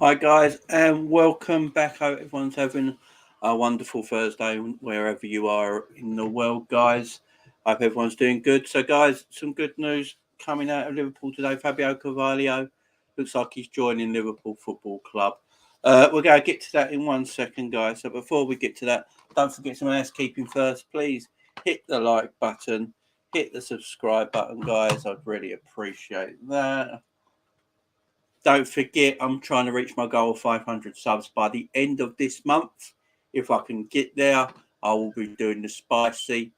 Hi guys, and welcome back. Hope everyone's having a wonderful Thursday wherever you are in the world, guys. Hope everyone's doing good. So, guys, some good news coming out of Liverpool today. Fabio Carvalho looks like he's joining Liverpool Football Club. We're going to get to that in 1 second, guys. So, before we get to that, don't forget some housekeeping first. Please hit the like button, hit the subscribe button, guys. I'd really appreciate that. Don't forget, I'm trying to reach my goal of 500 subs by the end of this month. If I can get there, I will be doing the spicy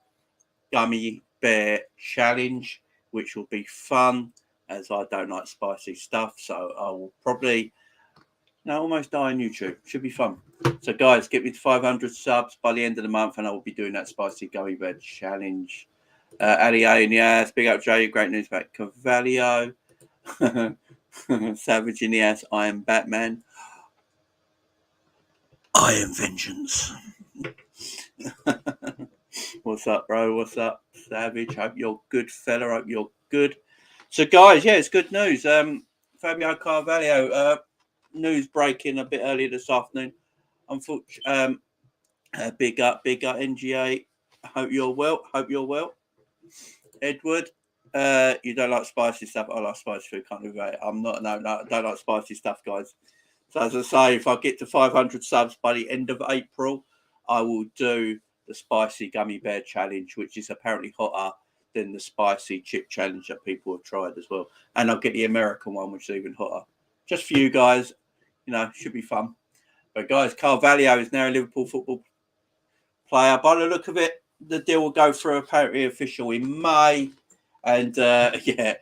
gummy bear challenge, which will be fun as I don't like spicy stuff. So I will probably almost die on YouTube. Should be fun. So guys, get me to 500 subs by the end of the month and I will be doing that spicy gummy bear challenge. Ali A in the ass. Big up Jay. Great news about Carvalho. Savage in the ass. I am Batman. I am vengeance. What's up, bro? What's up, Savage? Hope you're good, fella. Hope you're good. So, guys, yeah, it's good news. Fabio Carvalho, news breaking a bit earlier this afternoon. Unfortunately, big up, NGA. Hope you're well. Edward, you don't like spicy stuff. I like spicy food. Can't do that. I'm not. No, I don't like spicy stuff, guys. So as I say, if I get to 500 subs by the end of April, I will do the spicy gummy bear challenge, which is apparently hotter than the spicy chip challenge that people have tried as well. And I'll get the American one, which is even hotter. Just for you guys, should be fun. But guys, Carvalho is now a Liverpool football player. By the look of it, the deal will go through apparently official in May. And yeah,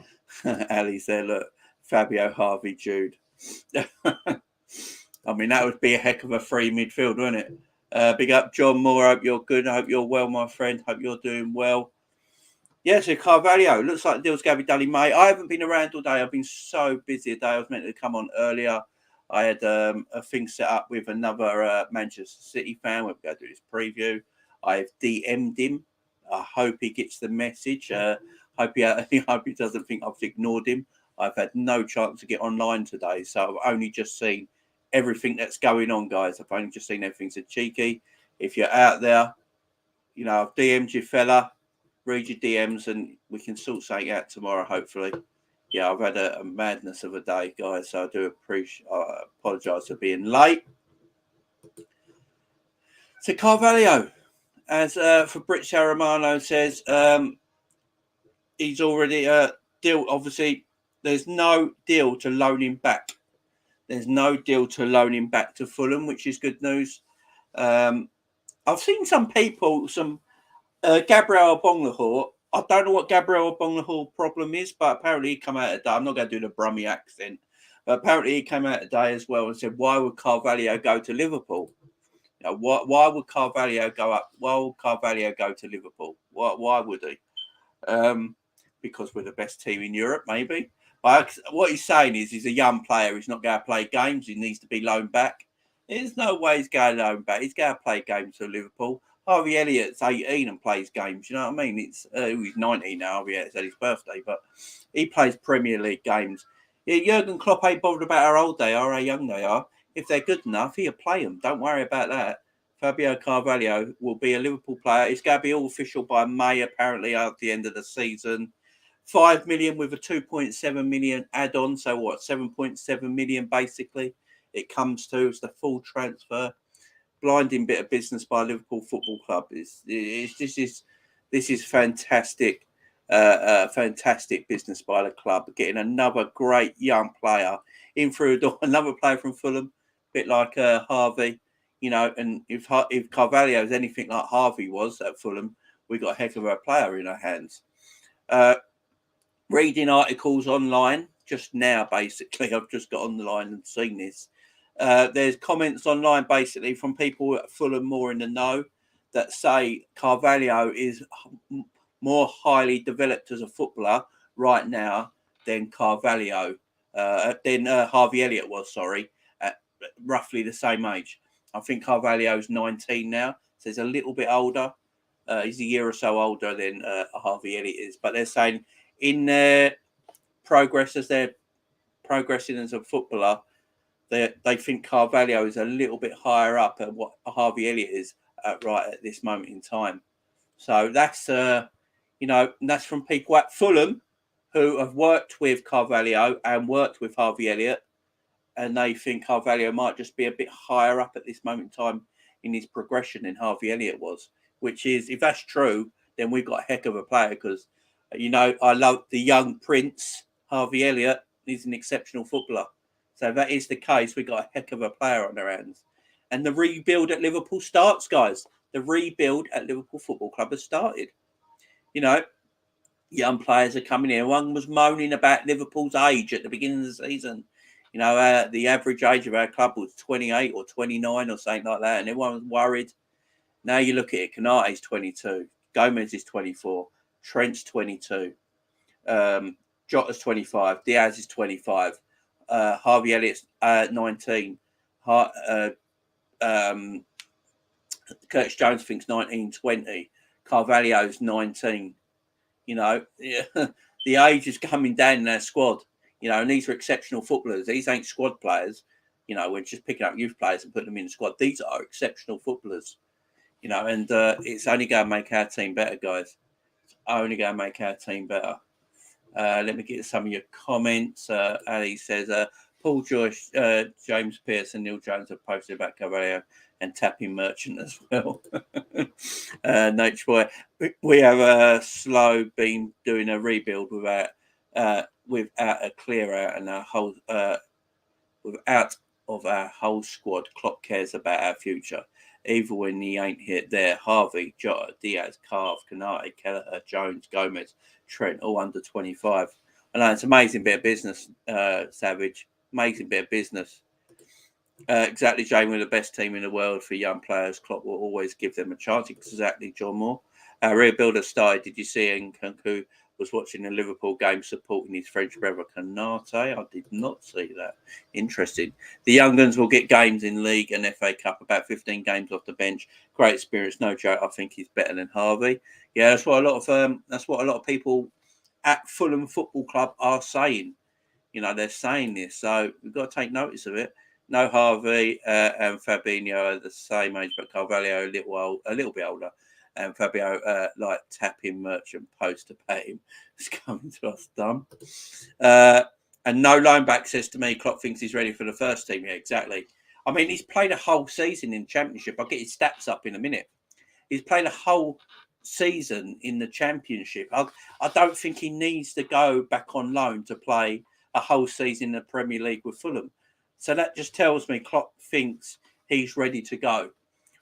Ali's there. Look, Fabio, Harvey, Jude. I mean, that would be a heck of a free midfield, wouldn't it? Big up, John Moore. Hope you're good. I hope you're well, my friend. Hope you're doing well. Yeah, so Carvalho. Looks like the deal's going to be done in May. I haven't been around all day. I've been so busy today. I was meant to come on earlier. I had a thing set up with another Manchester City fan. We're going to do this preview. I've DM'd him. I hope he gets the message. Hope he doesn't think I've ignored him. I've had no chance to get online today, so I've only just seen everything that's going on, guys. I've only just seen everything. So cheeky. If you're out there, I've DM'd you, fella. Read your DMs and we can sort something out tomorrow, hopefully. Yeah, I've had a madness of a day, guys. So I do apologise for being late. So Carvalho, as Fabrizio Romano says, he's already deal. Obviously, there's no deal to loan him back. There's no deal to loan him back to Fulham, which is good news. I've seen some people, Gabriel Bonglahor. I don't know what Gabriel Bonglahor problem is, but apparently he came out today. I'm not going to do the Brummie accent, but apparently he came out today as well and said, why would Carvalho go to Liverpool? Why would Carvalho go up? Why would Carvalho go to Liverpool? Why would he? Because we're the best team in Europe, maybe. But what he's saying is he's a young player. He's not going to play games. He needs to be loaned back. There's no way he's going to loan back. He's going to play games for Liverpool. Harvey Elliott's 18 and plays games. You know what I mean? He's 19 now. Harvey Elliott's at his birthday, but he plays Premier League games. Yeah, Jurgen Klopp ain't bothered about how old they are, how young they are. If they're good enough, he'll play them. Don't worry about that. Fabio Carvalho will be a Liverpool player. It's going to be all official by May, apparently, at the end of the season. 5 million with a 2.7 million add-on. So what? 7.7 million basically. It comes to. It's the full transfer. Blinding bit of business by Liverpool Football Club. This is fantastic. Fantastic business by the club. Getting another great young player in through the door. Another player from Fulham, a bit like Harvey. And if Carvalho is anything like Harvey was at Fulham, we got a heck of a player in our hands. Reading articles online just now, basically. I've just got on the line and seen this. There's comments online, basically, from people at Fulham more in the know that say Carvalho is more highly developed as a footballer right now than Harvey Elliott was, at roughly the same age. I think Carvalho's 19 now, so he's a little bit older. He's a year or so older than Harvey Elliott is. But they're saying in their progress as they're progressing as a footballer, they think Carvalho is a little bit higher up at what Harvey Elliott is right at this moment in time. So that's that's from people at Fulham who have worked with Carvalho and worked with Harvey Elliott, and they think Carvalho might just be a bit higher up at this moment in time in his progression than Harvey Elliott was. Which is, if that's true, then we've got a heck of a player because, I love the young Prince, Harvey Elliott. He's an exceptional footballer. So if that is the case, we've got a heck of a player on our hands. And the rebuild at Liverpool starts, guys. The rebuild at Liverpool Football Club has started. Young players are coming in. One was moaning about Liverpool's age at the beginning of the season. The average age of our club was 28 or 29 or something like that. And everyone was worried. Now you look at it, Konate's 22, Gomez is 24, Trent's 22, Jota's 25, Diaz is 25, Harvey Elliott's 19, Curtis Jones thinks 19, 20, Carvalho's 19. The age is coming down in our squad, and these are exceptional footballers. These ain't squad players. We're just picking up youth players and putting them in the squad. These are exceptional footballers. And it's only going to make our team better, guys. It's only going to make our team better. Let me get some of your comments. Ali says, Paul Joyce, James Pearce and Neil Jones have posted about Carvalho and tapping Merchant as well. Nature Boy, we have slow been doing a rebuild without a clear out and a whole without of our whole squad. Klopp cares about our future. Even when he ain't hit there, Harvey, Jota, Diaz, Carv, Konate, Kelleher, Jones, Gomez, Trent, all under 25. I know it's an amazing bit of business, Savage. Amazing bit of business. Exactly, Jane, we're the best team in the world for young players. Klopp will always give them a chance. Exactly, John Moore. Our rebuilder started. Did you see Nkunku was watching the Liverpool game supporting his French brother Konate? I did not see that. Interesting. The young guns will get games in League and FA Cup, about 15 games off the bench. Great experience, no joke. I think he's better than Harvey. Yeah, that's what a lot of people at Fulham Football Club are saying. They're saying this, so we've got to take notice of it. No, Harvey and Fabio are the same age, but Carvalho a little bit older. And Fabio like tapping Merchant post to pay him. It's coming to us dumb. And no loan back says to me, Klopp thinks he's ready for the first team. Yeah, exactly. I mean, he's played a whole season in Championship. I'll get his stats up in a minute. He's played a whole season in the Championship. I don't think he needs to go back on loan to play a whole season in the Premier League with Fulham. So that just tells me Klopp thinks he's ready to go.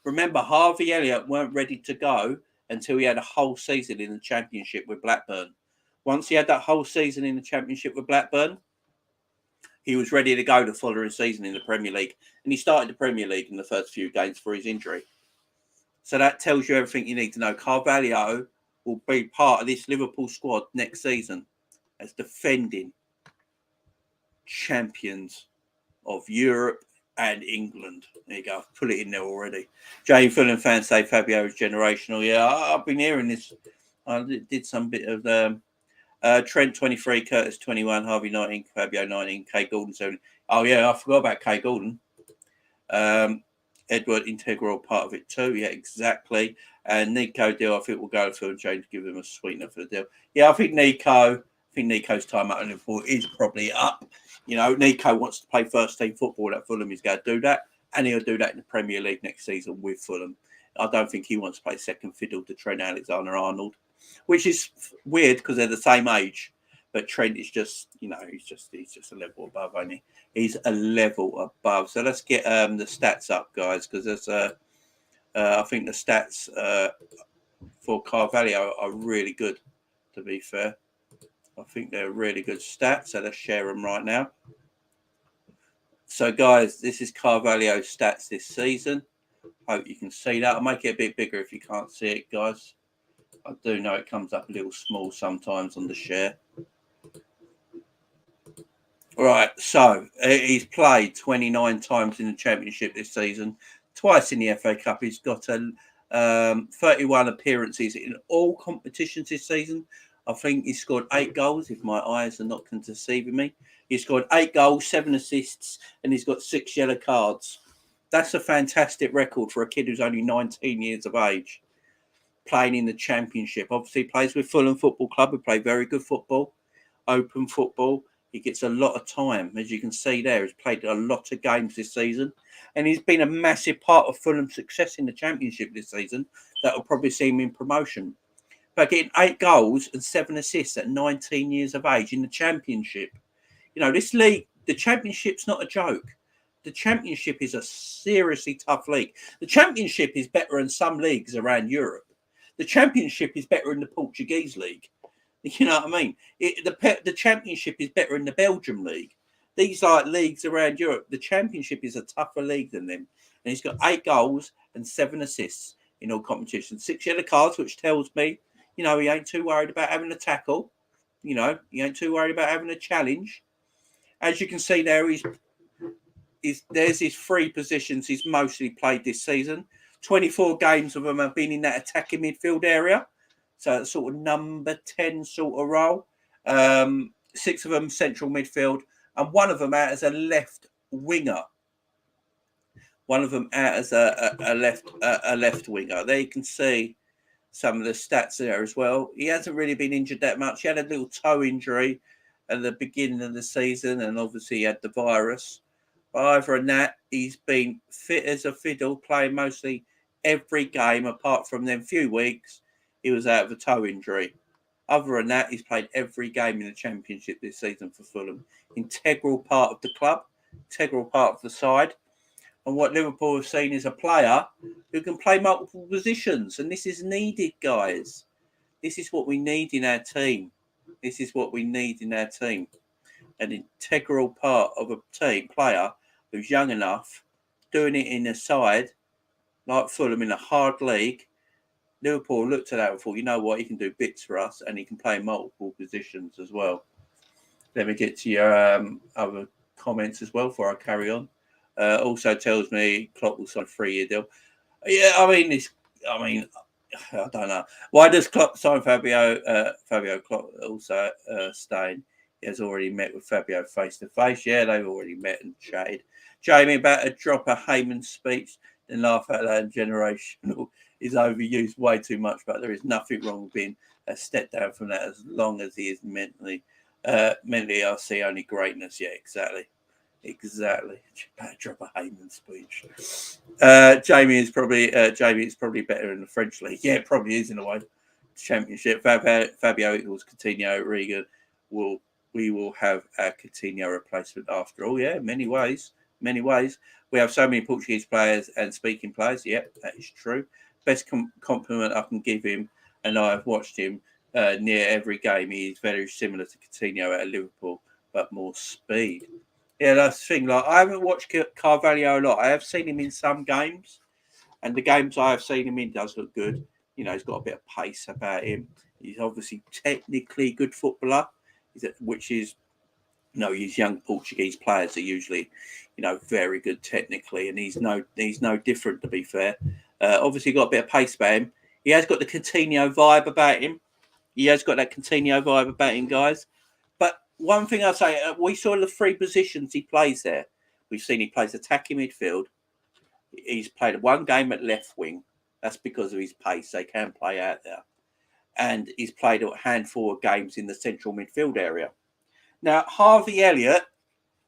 Remember, Harvey Elliott weren't ready to go until he had a whole season in the Championship with Blackburn. Once he had that whole season in the Championship with Blackburn, he was ready to go the following season in the Premier League. And he started the Premier League in the first few games for his injury. So that tells you everything you need to know. Carvalho will be part of this Liverpool squad next season as defending champions of Europe and England. There you go. I've put it in there already. Jay Fulham fans say Fabio is generational. Yeah, I've been hearing this. I did some bit of Trent 23, Curtis 21, Harvey 19, Fabio 19, Kay Gordon 7. Oh yeah, I forgot about Kay Gordon. Edward integral part of it too. Yeah, exactly. And Nico deal, I think we'll go for James, give him a sweetener for the deal. Yeah, I think Nico's time at Liverpool is probably up. Nico wants to play first team football at Fulham. He's going to do that. And he'll do that in the Premier League next season with Fulham. I don't think he wants to play second fiddle to Trent Alexander-Arnold, which is weird because they're the same age. But Trent is just, he's just a level above, isn't he? He's a level above. So let's get the stats up, guys, because there's I think the stats for Carvalho are really good, to be fair. I think they're really good stats, so let's share them right now. So, guys, this is Carvalho's stats this season. Hope you can see that. I'll make it a bit bigger if you can't see it, guys. I do know it comes up a little small sometimes on the share. Right, so he's played 29 times in the Championship this season, twice in the FA Cup. He's got 31 appearances in all competitions this season. I think he scored 8 goals, if my eyes are not deceiving me. He scored 8 goals, 7 assists, and he's got 6 yellow cards. That's a fantastic record for a kid who's only 19 years of age, playing in the Championship. Obviously, he plays with Fulham Football Club, who play very good football, open football. He gets a lot of time, as you can see there. He's played a lot of games this season, and he's been a massive part of Fulham's success in the Championship this season. That will probably see him in promotion. But getting 8 goals and 7 assists at 19 years of age in the Championship. You know, this league, the Championship's not a joke. The Championship is a seriously tough league. The Championship is better than some leagues around Europe. The Championship is better than the Portuguese league. You know what I mean? The Championship is better in the Belgium league. These are leagues around Europe. The Championship is a tougher league than them. And he's got 8 goals and 7 assists in all competitions. 6 yellow cards, which tells me, you know, he ain't too worried about having a tackle. You know, he ain't too worried about having a challenge. As you can see there, there's his 3 positions he's mostly played this season. 24 games of them have been in that attacking midfield area. So it's sort of number 10 sort of role. 6 of them central midfield, and 1 of them out as a left winger. 1 of them out as a left winger. There you can see some of the stats there as well. He hasn't really been injured that much. He had a little toe injury at the beginning of the season, and obviously he had the virus. But other than that, he's been fit as a fiddle, playing mostly every game apart from them few weeks he was out of a toe injury. Other than that, he's played every game in the Championship this season for Fulham. Integral part of the club, integral part of the side. And what Liverpool have seen is a player who can play multiple positions. And this is needed, guys. This is what we need in our team. This is what we need in our team. An integral part of a team player who's young enough, doing it in a side like Fulham in a hard league. Liverpool looked at that and thought, you know what, he can do bits for us and he can play multiple positions as well. Let me get to your other comments as well before I carry on. Also tells me Klopp will sign a 3-year deal. Yeah, I don't know. Why does Klopp sign Fabio? Fabio Klopp also staying. He has already met with Fabio face to face. Yeah, they've already met and chatted. Jamie about to drop a Heyman speech, then laugh out loud. Generational is overused way too much, but there is nothing wrong with being a step down from that as long as he is mentally. Mentally, I see only greatness. Yeah, exactly. Drop a Heyman speech. Jamie is probably better in the French league. Yeah, it probably is in a way. Championship. Fabio equals Coutinho. Regan we will have a Coutinho replacement after all. Yeah, many ways. We have so many Portuguese players and speaking players. Yep, that is true. Best compliment I can give him, and I have watched him near every game. He is very similar to Coutinho at Liverpool, but more speed. Yeah, that's the thing. Like, I haven't watched Carvalho a lot. I have seen him in some games, and the games I have seen him in does look good. You know, he's got a bit of pace about him. He's obviously technically a good footballer, which is, you know, these young Portuguese players are usually, you know, very good technically, and he's no different, to be fair. Obviously got a bit of pace about him. He has got the Coutinho vibe about him. Guys. But one thing I'll say, we saw the 3 positions he plays there. We've seen he plays attacking midfield. He's played 1 game at left wing. That's because of his pace. They can play out there. And he's played a handful of games in the central midfield area. Now, Harvey Elliott,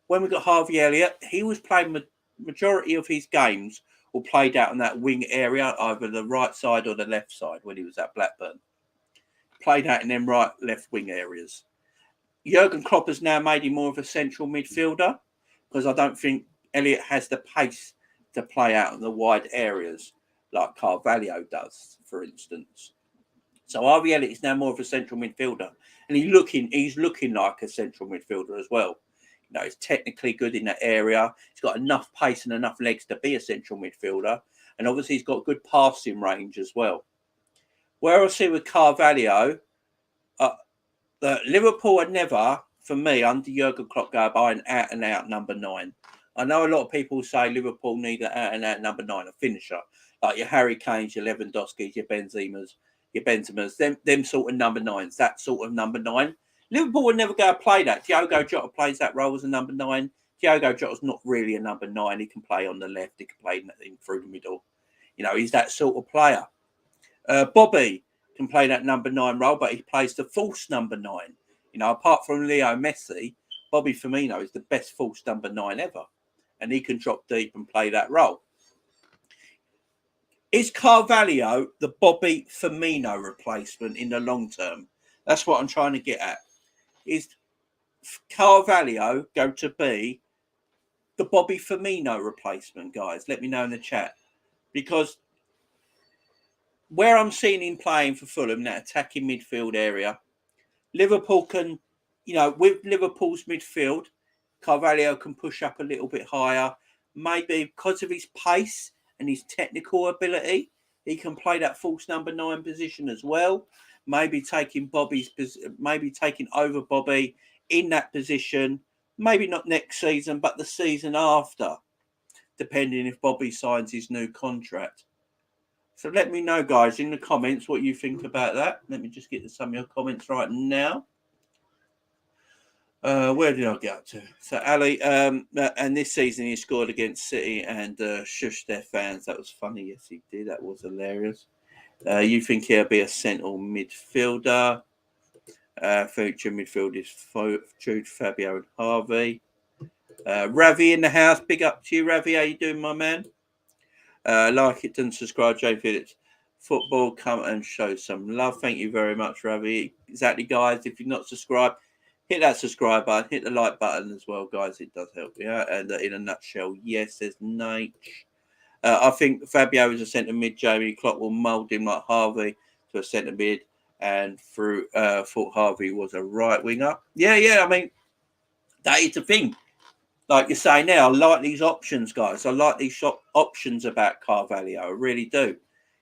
when we got Harvey Elliott, he was playing majority of his games or played out in that wing area, either the right side or the left side when he was at Blackburn. Played out in them right, left wing areas. Jurgen Klopp has now made him more of a central midfielder because I don't think Elliott has the pace to play out in the wide areas like Carvalho does, for instance. So Harvey Elliott is now more of a central midfielder, and he's looking like a central midfielder as well. You know, he's technically good in that area. He's got enough pace and enough legs to be a central midfielder, and obviously he's got good passing range as well. Where I see with Carvalho, Liverpool had never, for me, under Jurgen Klopp, go by an out-and-out number 9. I know a lot of people say Liverpool need an out-and-out number 9, a finisher, like your Harry Kanes, your Lewandowskis, your Benzemas. your Benzemas, them sort of number 9s, that sort of number 9. Liverpool would never go and play that. Diogo Jota plays that role as a number 9. Diogo Jota's not really a number 9. He can play on the left. He can play in through the middle. You know, he's that sort of player. Bobby can play that number 9 role, but he plays the false number 9. You know, apart from Leo Messi, Bobby Firmino is the best false number 9 ever. And he can drop deep and play that role. Is Carvalho the Bobby Firmino replacement in the long term? That's what I'm trying to get at. Is Carvalho going to be the Bobby Firmino replacement, guys? Let me know in the chat. Because where I'm seeing him playing for Fulham, that attacking midfield area, Liverpool can, you know, with Liverpool's midfield, Carvalho can push up a little bit higher. Maybe because of his pace and his technical ability, he can play that false number 9 position as well. Maybe taking over Bobby in that position. Maybe not next season, but the season after, depending if Bobby signs his new contract. So let me know, guys, in the comments what you think about that. Let me just get to some of your comments right now. Where did I get up to? So Ali, and this season he scored against City and shushed their fans. That was funny. Yes, he did. That was hilarious. You think he'll be a central midfielder? Future midfield is Jude, Fabio, and Harvey. Ravi in the house. Big up to you, Ravi. How you doing, my man? Like it and subscribe, Jay Phillips. Football, come and show some love. Thank you very much, Ravi. Exactly, guys. If you're not subscribed, hit that subscribe button, hit the like button as well, guys. It does help. Yeah. And in a nutshell, yes, there's Nate. I think Fabio is a centre mid. Jamie Klopp will mould him like Harvey to a centre mid, and thought Harvey was a right winger. Yeah. I mean, that is the thing. Like you say now, I like these options, guys. I like these options about Carvalho. I really do.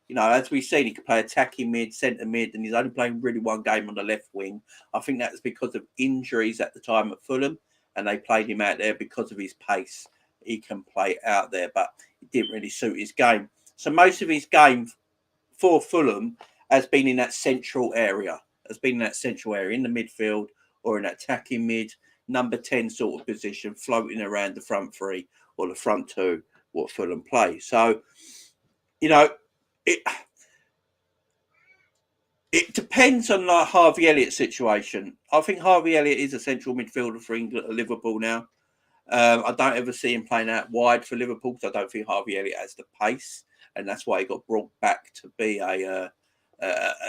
You know, as we've seen, he can play attacking mid, centre mid, and he's only playing really one game on the left wing. I think that's because of injuries at the time at Fulham, and they played him out there because of his pace. He can play out there, but it didn't really suit his game. So most of his game for Fulham has been in that central area, in the midfield or in attacking mid, number 10 sort of position, floating around the front 3 or the front 2, what Fulham play. So, you know, it depends on like Harvey Elliott's situation. I think Harvey Elliott is a central midfielder for Liverpool now. I don't ever see him playing out wide for Liverpool because I don't think Harvey Elliott has the pace, and that's why he got brought back to be a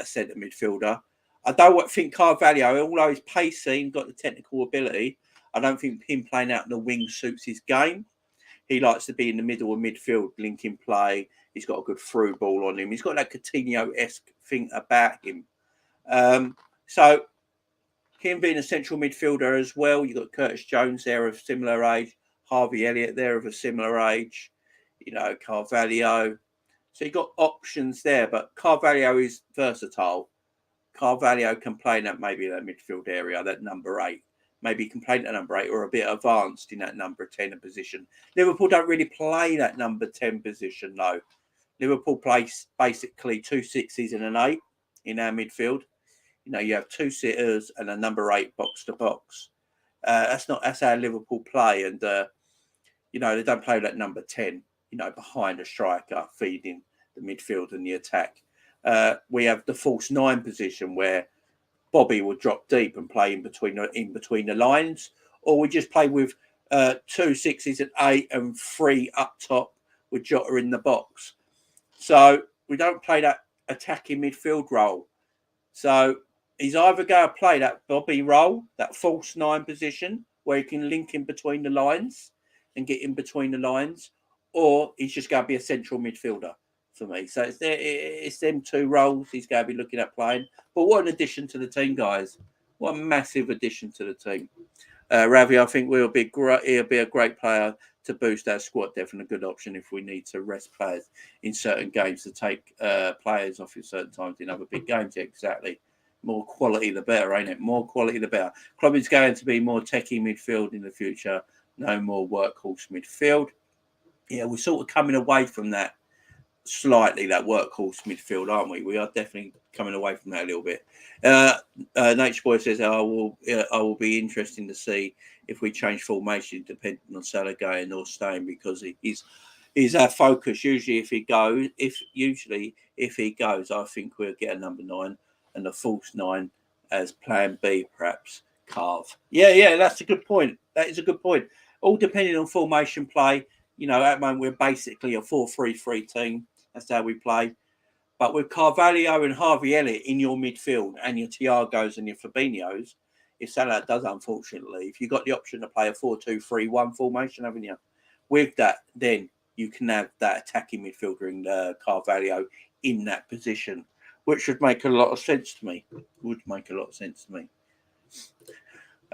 centre midfielder. I don't think Carvalho, although he's pacey and got the technical ability, I don't think him playing out in the wing suits his game. He likes to be in the middle of midfield, linking play. He's got a good through ball on him. He's got that Coutinho-esque thing about him. So him being a central midfielder as well, you've got Curtis Jones there of similar age, Harvey Elliott there of a similar age, you know, Carvalho. So you've got options there, but Carvalho is versatile. Carvalho can play in that maybe that midfield area, that number 8. Maybe he can play that number 8 or a bit advanced in that number 10 position. Liverpool don't really play that number 10 position, though. Liverpool plays basically 2 6s and an 8 in our midfield. You know, you have 2 sitters and a number 8 box to box. That's how Liverpool play. And, you know, they don't play that number 10, you know, behind a striker, feeding the midfield and the attack. We have the false 9 position where Bobby will drop deep and play in between the lines, or we just play with 2 6s and 8 and 3 up top with Jota in the box. So we don't play that attacking midfield role. So he's either going to play that Bobby role, that false 9 position, where he can link in between the lines and get in between the lines, or he's just going to be a central midfielder for me. So it's them 2 roles he's going to be looking at playing. But what an addition to the team, guys. What a massive addition to the team. Ravi, I think he'll be a great player to boost our squad. Definitely a good option if we need to rest players in certain games to take players off at certain times in other big games. Yeah, exactly. More quality, the better, ain't it? More quality, the better. Club is going to be more techie midfield in the future. No more workhorse midfield. Yeah, we're sort of coming away from that. slightly that workhorse midfield, aren't we? We are definitely coming away from that a little bit. Nature Boy says, I will be interesting to see if we change formation depending on Salah going or staying, because he's our focus. Usually if he goes, I think we'll get a number 9 and a false 9 as plan B, perhaps. Carve. Yeah, that's a good point. That is a good point. All depending on formation play. You know, at the moment we're basically a 4-3-3 team. That's how we play. But with Carvalho and Harvey Elliott in your midfield and your Thiagos and your Fabinhos, if Salah does, unfortunately, if you've got the option to play a 4-2-3-1 formation, haven't you? With that, then you can have that attacking midfielder in Carvalho in that position, which would make a lot of sense to me.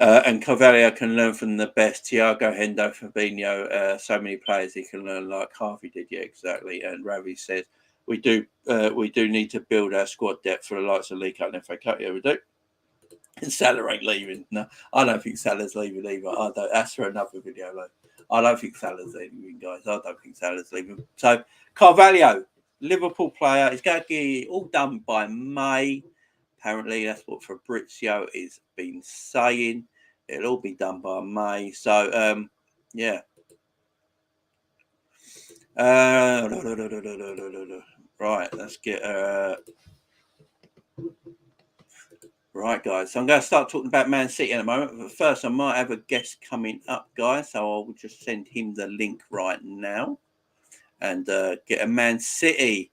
And Carvalho can learn from the best. Thiago, Hendo, Fabinho, so many players he can learn like Harvey did. Yeah, exactly. And Ravi says we do need to build our squad depth for the likes of League Cup and FA Cup. Yeah, we do. And Salah ain't leaving. No, I don't think Salah's leaving either. I don't. That's for another video, though. I don't think Salah's leaving, guys. I don't think Salah's leaving. So Carvalho, Liverpool player, is going to get all done by May. Apparently, that's what Fabrizio has been saying. It'll all be done by May. So, yeah. Right, let's get... Right, guys. So I'm going to start talking about Man City in a moment. But first, I might have a guest coming up, guys. So I'll just send him the link right now. And get a Man City...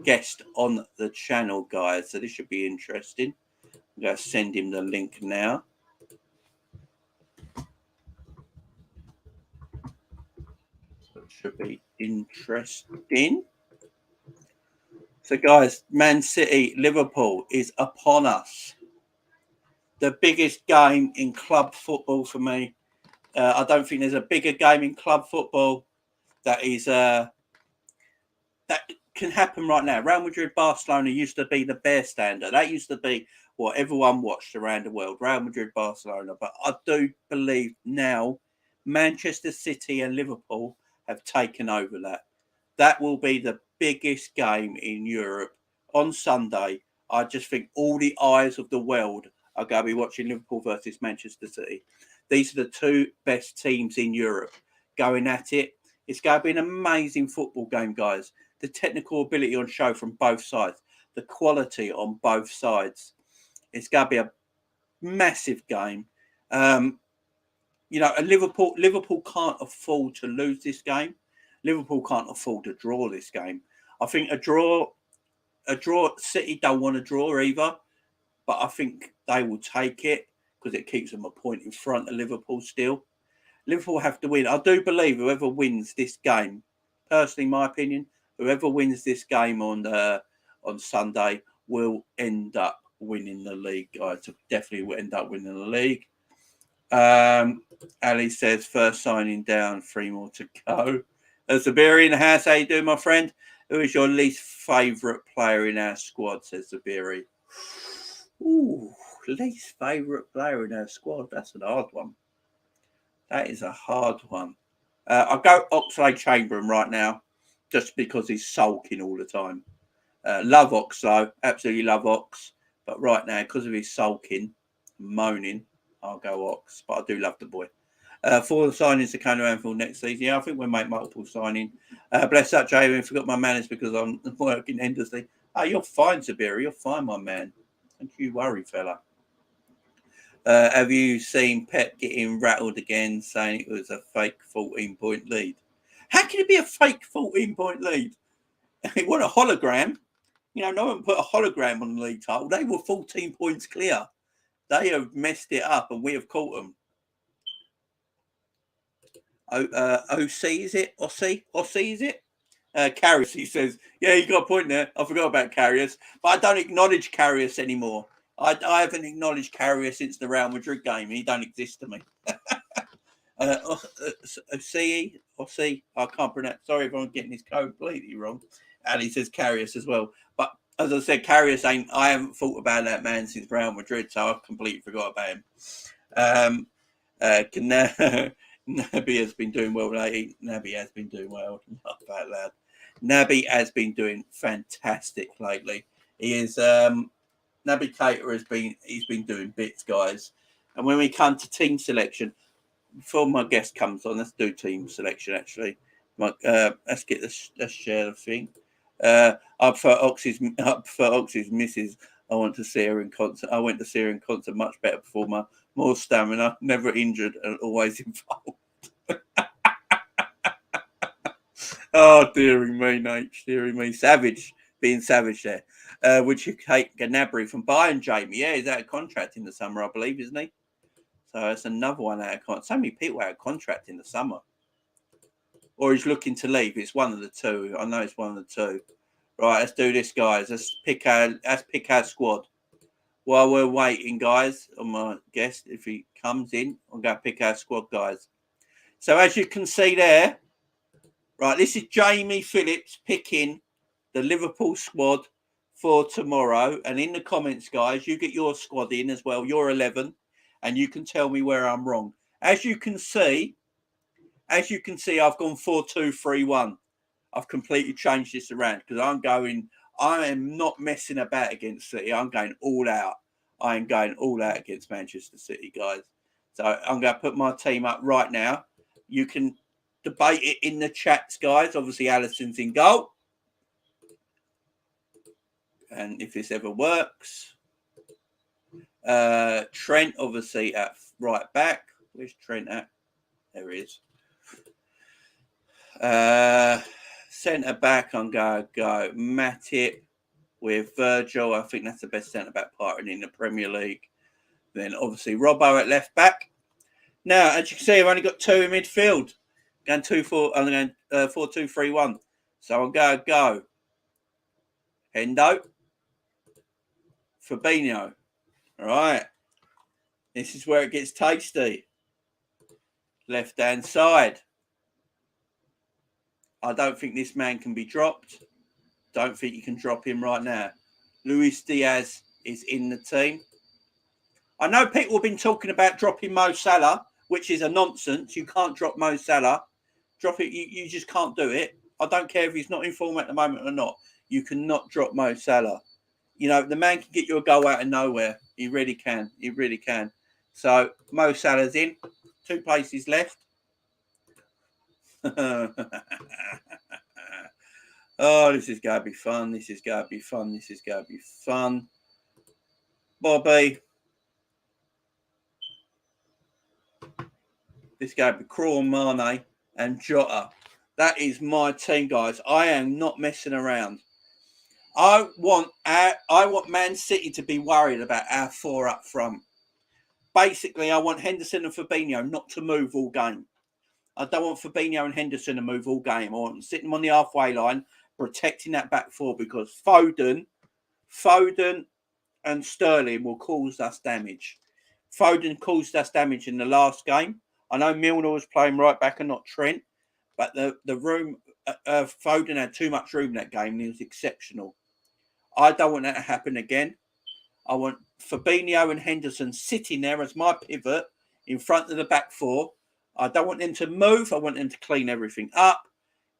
guest on the channel, guys. So this should be interesting. I'm going to send him the link now. So it should be interesting. So, guys, Man City, Liverpool is upon us. The biggest game in club football for me. I don't think there's a bigger game in club football that is that can happen right now. Real Madrid, Barcelona used to be the bear standard. That used to be what everyone watched around the world. Real Madrid, Barcelona. But I do believe now Manchester City and Liverpool have taken over that. That will be the biggest game in Europe on Sunday. I just think all the eyes of the world are going to be watching Liverpool versus Manchester City. These are the two best teams in Europe going at it. It's going to be an amazing football game, guys. The technical ability on show from both sides, the quality on both sides. It's going to be a massive game. You know, Liverpool can't afford to lose this game. Liverpool can't afford to draw this game. I think a draw. City don't want to draw either, but I think they will take it because it keeps them a point in front of Liverpool still. Liverpool have to win. I do believe whoever wins this game, personally, my opinion, whoever wins this game on Sunday will end up winning the league, guys. Definitely will end up winning the league. Ali says first signing down, 3 more to go. Zabiri in the house, how you doing, my friend? Who is your least favourite player in our squad, says Zabiri. Ooh, least favourite player in our squad. That's an hard one. That is a hard one. I'll go Oxlade-Chamberlain right now, just because he's sulking all the time. Love Ox, though. Absolutely love Ox. But right now, because of his sulking, moaning, I'll go Ox. But I do love the boy. For the signings to come to Anfield next season, yeah, I think we'll make multiple signing. Bless up, Jay. I forgot my manners because I'm working endlessly. Oh, you're fine, Sabiri. You're fine, my man. Don't you worry, fella. Have you seen Pep getting rattled again, saying it was a fake 14-point lead? How can it be a fake 14-point lead? What a hologram. You know, no one put a hologram on the league title. They were 14 points clear. They have messed it up and we have caught them. OC, is it? Ossie, is it? Karius, he says. Yeah, you got a point there. I forgot about Karius. But I don't acknowledge Karius anymore. I haven't acknowledged Karius since the Real Madrid game. He don't exist to me. Ossie, I can't pronounce. Sorry if I'm getting his completely wrong. And he says Karius as well. But as I said, Karius I haven't thought about that man since Real Madrid, so I've completely forgot about him. Naby has been doing well lately. Naby has been doing well. out loud. Naby has been doing fantastic lately. He is Naby Keita he's been doing bits, guys. And when we come to team selection, before my guest comes on, let's do team selection actually. Let's share the thing. I prefer Oxy's missus. I went to see her in concert much better performer, more stamina, never injured, and always involved. Oh, dearing me, Nate, dearing me. Savage, being savage there. Would you take Gnabry from Bayern, Jamie? Yeah, he's out of contract in the summer, I believe, isn't he? So it's another one out of contract. So many people out of contract in the summer. Or he's looking to leave. It's one of the two. I know it's one of the two. Right, let's do this, guys. Let's pick our squad. While we're waiting, guys, on my guest, if he comes in, I'm going to pick our squad, guys. So as you can see there, right, this is Jamie Phillips picking the Liverpool squad for tomorrow. And in the comments, guys, you get your squad in as well. You're 11, and you can tell me where I'm wrong. As you can see, I've gone 4-2-3-1. I've completely changed this around because I am not messing about against City. I'm going all out. I am going all out against Manchester City, guys. So I'm going to put my team up right now. You can debate it in the chats, guys. Obviously, Alisson's in goal. And if this ever works. Trent, obviously, at right back. Where's Trent at? There he is. Centre back, I'm going to go Matip with Virgil. I think that's the best centre back partner in the Premier League. Then obviously Robbo at left back. Now, as you can see, I've only got two in midfield. I'm going 4-2-3-1. So I'm going to go Hendo, Fabio. All right. This is where it gets tasty. Left hand side. I don't think this man can be dropped. Don't think you can drop him right now. Luis Diaz is in the team. I know people have been talking about dropping Mo Salah, which is a nonsense. You can't drop Mo Salah. Drop it. You just can't do it. I don't care if he's not in form at the moment or not. You cannot drop Mo Salah. You know, the man can get you a goal out of nowhere. He really can. He really can. So Mo Salah's in. 2 places left. Oh, this is going to be fun. This is going to be fun. This is going to be fun. Bobby. This is going to be Kroos, Mane and Jota. That is my team, guys. I am not messing around. I want Man City to be worried about our 4 up front. Basically, I want Henderson and Fabinho not to move all game. I don't want Fabinho and Henderson to move all game. I want them sitting on the halfway line, protecting that back 4 because Foden and Sterling will cause us damage. Foden caused us damage in the last game. I know Milner was playing right back and not Trent, but the room, Foden had too much room that game and he was exceptional. I don't want that to happen again. I want Fabinho and Henderson sitting there as my pivot in front of the back 4. I don't want them to move. I want them to clean everything up.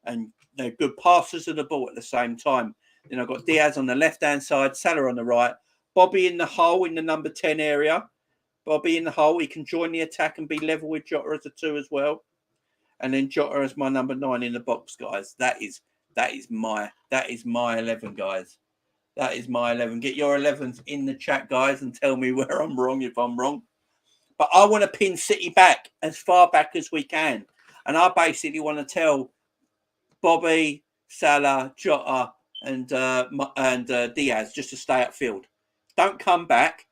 And they're good passers of the ball at the same time. Then I've got Diaz on the left-hand side, Salah on the right. Bobby in the hole in the number 10 area. Bobby in the hole. He can join the attack and be level with Jota as a 2 as well. And then Jota as my number 9 in the box, guys. That is my 11, guys. That is my 11. Get your 11s in the chat, guys, and tell me where I'm wrong if I'm wrong. But I want to pin City back as far back as we can. And I basically want to tell Bobby, Salah, Jota, and Diaz just to stay upfield. Don't come back.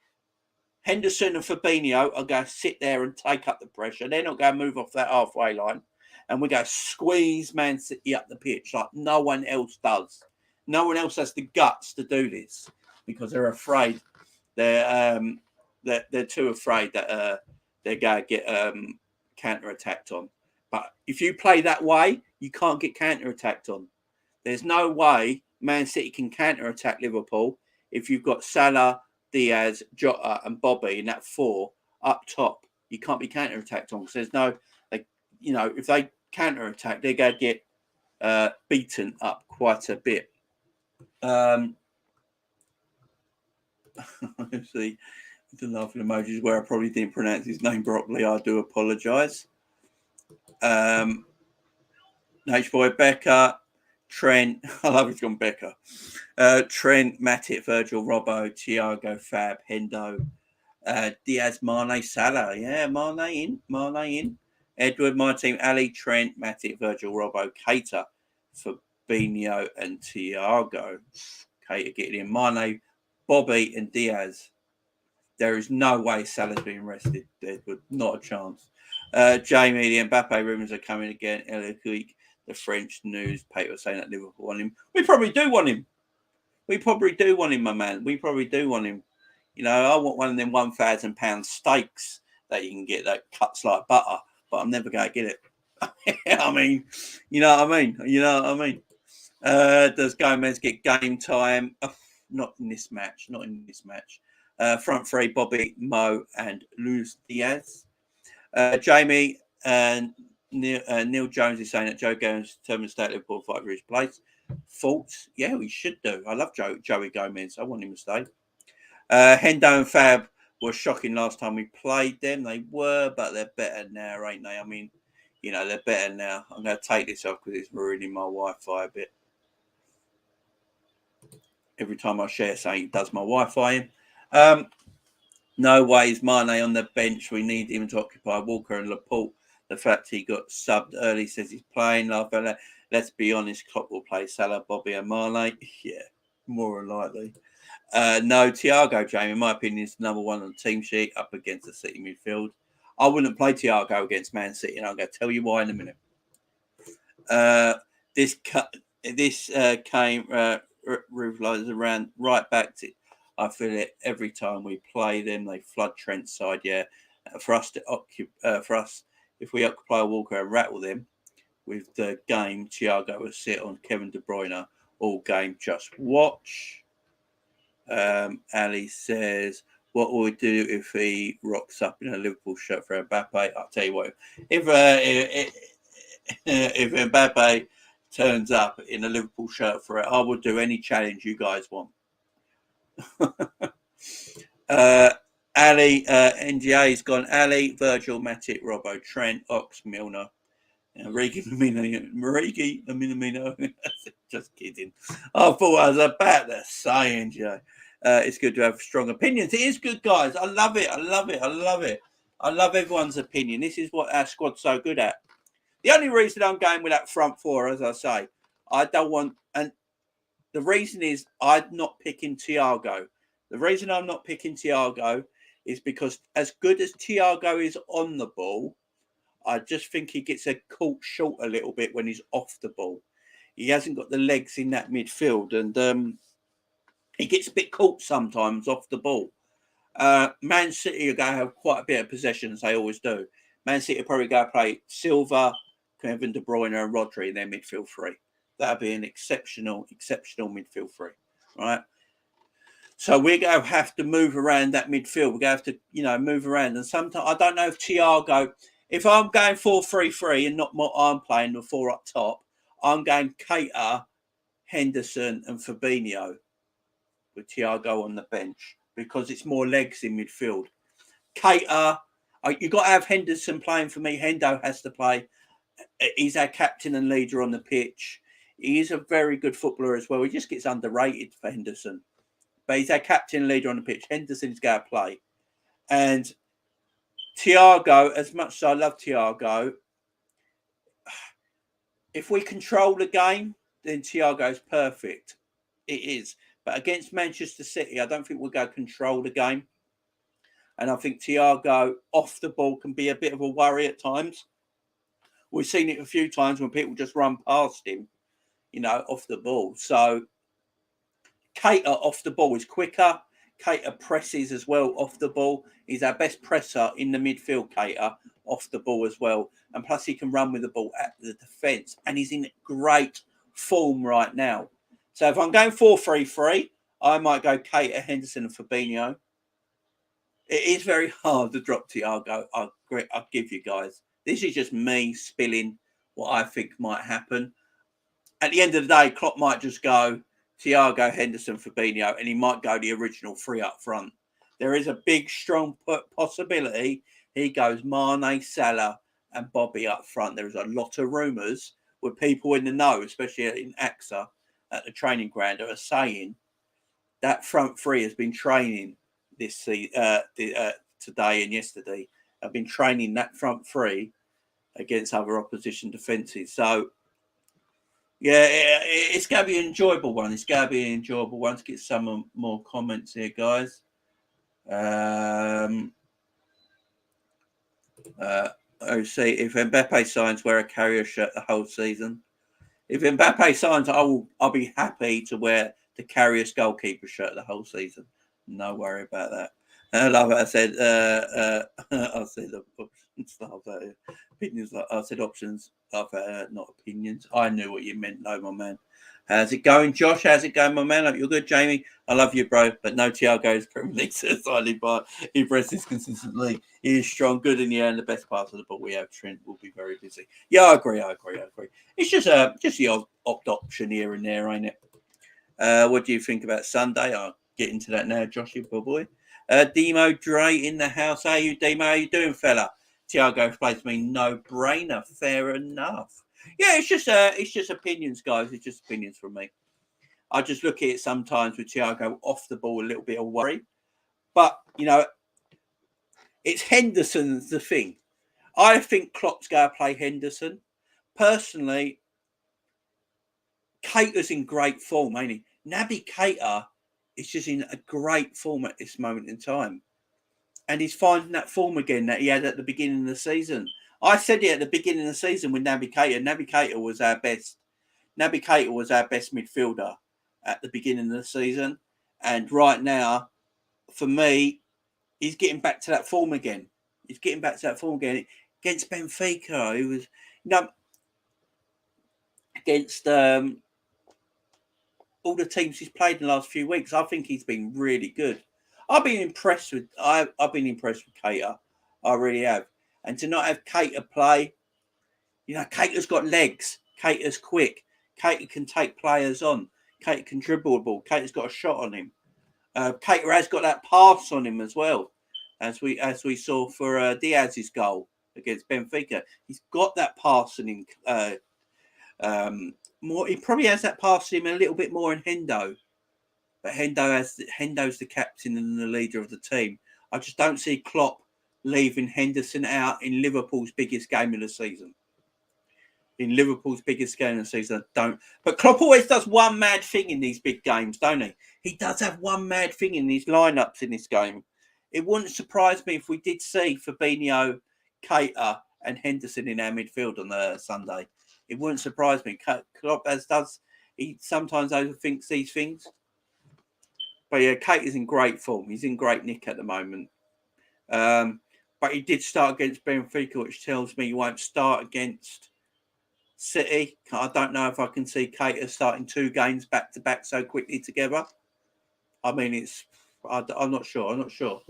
Henderson and Fabinho are going to sit there and take up the pressure. They're not going to move off that halfway line. And we're going to squeeze Man City up the pitch like no one else does. No one else has the guts to do this because they're afraid. They're too afraid that they're going to get counter-attacked on. But if you play that way, you can't get counter-attacked on. There's no way Man City can counter-attack Liverpool if you've got Salah, Diaz, Jota and Bobby in that 4 up top. You can't be counter-attacked on because there's no, if they counter-attack, they're going to get beaten up quite a bit. See, the laughing emojis where I probably didn't pronounce his name properly. I do apologise. H-Boy Becker, Trent. I love he's gone Becker. Trent, Matip, Virgil, Robbo, Thiago, Fab, Hendo, Diaz, Mane, Salah. Yeah, Mane in. Edward, my team, Ali, Trent, Matip, Virgil, Robbo, Keita, Fabinho, and Thiago. Keita getting in. Mane, Bobby, and Diaz. There is no way Salah's being rested, Edward. Not a chance. Jamie, the Mbappe rumours are coming again. Week, the French newspaper saying that Liverpool want him. We probably do want him. My man. We probably do want him. You know, I want one of them £1,000 steaks that you can get that cuts like butter, but I'm never going to get it. I mean, you know what I mean? Does Gomez get game time? Not in this match. Front three, Bobby, Mo, and Luis Diaz. Jamie and Neil Jones is saying that Joe Gomez determined to stay at Liverpool fight for his place. Thoughts? Yeah, we should do. I love Joey Gomez. I want him to stay. Hendo and Fab were shocking last time we played them. They were, but they're better now, ain't they? I mean, you know, they're better now. I'm going to take this off because it's ruining my Wi-Fi a bit. Every time I share something, it does my Wi-Fi in. No way is Mane on the bench. We need him to occupy Walker and Laporte. The fact he got subbed early says he's playing. Let's be honest, Klopp will play Salah, Bobby and Mane. Yeah, more than likely. No, Thiago, Jamie, in my opinion, is number one on the team sheet up against the City midfield. I wouldn't play Thiago against Man City, and I'm going to tell you why in a minute. This came revitalized around right back to. I feel it every time we play them. They flood Trent's side. Yeah, for us, if we occupy Walker and rattle them with the game, Thiago will sit on Kevin De Bruyne all game. Just watch. Ali says, "What will we do if he rocks up in a Liverpool shirt for Mbappe?" I'll tell you what. If Mbappe turns up in a Liverpool shirt for it, I will do any challenge you guys want. Ali, NGA's gone. Ali, Virgil, Matip, Robbo, Trent, Ox, Milner, Marigi, Minamino. Just kidding. I thought I was about to say, NGA. It's good to have strong opinions. It is good, guys. I love it. I love everyone's opinion. This is what our squad's so good at. The only reason I'm going with that front four, as I say, I don't want, and the reason is I'm not picking Thiago. The reason I'm not picking Thiago is because as good as Thiago is on the ball, I just think he gets caught short a little bit when he's off the ball. He hasn't got the legs in that midfield, and he gets a bit caught sometimes off the ball. Man City are going to have quite a bit of possession, as they always do. Man City are probably going to play Silva, Kevin De Bruyne, and Rodri in their midfield three. That'll be an exceptional midfield three, right? So we're going to have to move around that midfield. We're going to have to, move around. And sometimes I don't know if Thiago, if I'm going 4-3-3 and not what I'm playing the four up top, I'm going Keita, Henderson, and Fabinho with Thiago on the bench because it's more legs in midfield. Keita, you've got to have Henderson playing for me. Hendo has to play. He's our captain and leader on the pitch. He is a very good footballer as well. He just gets underrated for Henderson. But he's our captain and leader on the pitch. Henderson's going to play. And Thiago, as much as I love Thiago, if we control the game, then Thiago's perfect. It is. But against Manchester City, I don't think we'll go control the game. And I think Thiago off the ball can be a bit of a worry at times. We've seen it a few times when people just run past him, off the ball. So Keita off the ball is quicker. Keita presses as well off the ball. He's our best presser in the midfield, Keita, off the ball as well. And plus he can run with the ball at the defence. And he's in great form right now. So if I'm going 4-3-3, I might go Keita, Henderson and Fabinho. It is very hard to drop Thiago. I'll give you guys. This is just me spilling what I think might happen. at the end of the day, Klopp might just go Thiago, Henderson, Fabinho, and he might go the original three up front. There is a big, strong possibility he goes Mane, Salah, and Bobby up front. There is a lot of rumours with people in the know, especially in AXA at the training ground, are saying that front three has been training this today and yesterday. Have been training that front three against other opposition defences. So, yeah, it's going to be an enjoyable one. It's going to be an enjoyable one. To get some more comments here, guys. See, if Mbappe signs, wear a Carrier shirt the whole season. If Mbappe signs, I'll be happy to wear the Carrier's goalkeeper shirt the whole season. No worry about that. Like I said, I said options. Opinions. I said options. Not opinions. I knew what you meant, though, my man. How's it going, Josh? How's it going, my man? Hope you're good, Jamie. I love you, bro. But no Thiago's Premier League decided by he presses consistently. He is strong, good in the air, and the best part of the ball we have. Trent will be very busy. Yeah, I agree. It's just the odd option here and there, ain't it? What do you think about Sunday? I'll get into that now, Joshy, boy. Demo Dre in the house. How you, Demo? How you doing, fella? Thiago plays me no brainer. Fair enough. Yeah, it's just opinions, guys. It's just opinions from me. I just look at it sometimes with Thiago off the ball, a little bit of worry. But, it's Henderson's the thing. I think Klopp's going to play Henderson. Personally, Keita's in great form, ain't he? Naby Keita is just in a great form at this moment in time. And he's finding that form again that he had at the beginning of the season. I said it at the beginning of the season with Naby Keita. Naby Keita was our best midfielder at the beginning of the season. And right now, for me, he's getting back to that form again. Against Benfica. He was, against all the teams he's played in the last few weeks. I think he's been really good. I've been impressed with Keita. I really have. And to not have Keita play, Keita's got legs. Keita's quick. Keita can take players on. Keita can dribble the ball. Keita's got a shot on him. Keita has got that pass on him as well, as we saw for Diaz's goal against Benfica. He's got that pass on him. More, he probably has that pass in him a little bit more in Hendo, but Hendo's the captain and the leader of the team. I just don't see Klopp leaving Henderson out in Liverpool's biggest game of the season. I don't. But Klopp always does one mad thing in these big games, don't he? He does have one mad thing in these lineups in this game. It wouldn't surprise me if we did see Fabinho, Keita, and Henderson in our midfield on the Sunday. It wouldn't surprise me. Klopp he sometimes overthinks these things. But yeah, Keita is in great form. He's in great nick at the moment. But he did start against Benfica, which tells me he won't start against City. I don't know if I can see Keita starting two games back to back so quickly together. I mean, I'm not sure.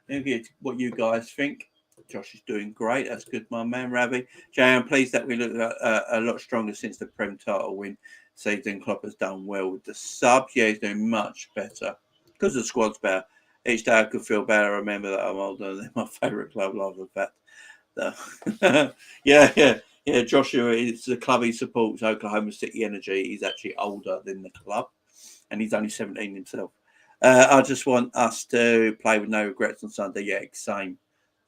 Maybe what you guys think. Josh is doing great. That's good, my man, Ravi. Jay, I'm pleased that we look a lot stronger since the Prem title win. Season Klopp has done well with the subs. Yeah, he's doing much better because the squad's better. Each day I could feel better. I remember that I'm older than my favourite club. Love the fact. Yeah. Joshua is the club he supports, Oklahoma City Energy. He's actually older than the club, and he's only 17 himself. I just want us to play with no regrets on Sunday. Yeah,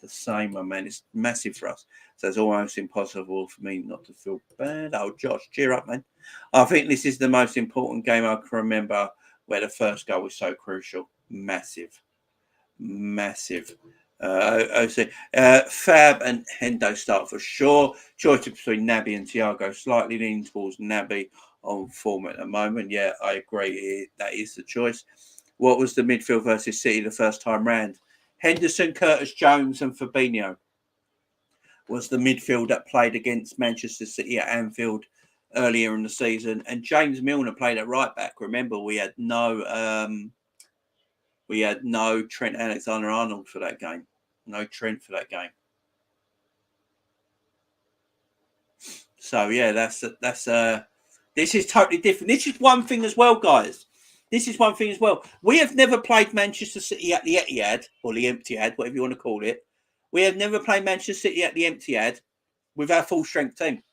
the same, my man. It's massive for us. So it's almost impossible for me not to feel bad. Oh, Josh, cheer up, man. I think this is the most important game I can remember where the first goal was so crucial. Massive. Fab and Hendo start for sure. Choice between Naby and Thiago. Slightly leaning towards Naby on form at the moment. Yeah, I agree. That is the choice. What was the midfield versus City the first time round? Henderson, Curtis Jones and Fabinho was the midfield that played against Manchester City at Anfield earlier in the season. And James Milner played at right back. Remember, we had no Trent Alexander-Arnold for that game. No Trent for that game. So yeah, that's This is totally different. This is one thing as well, guys. This is one thing as well. We have never played Manchester City at the Etihad, or the Emptyad, whatever you want to call it. We have never played Manchester City at the Emptyad with our full-strength team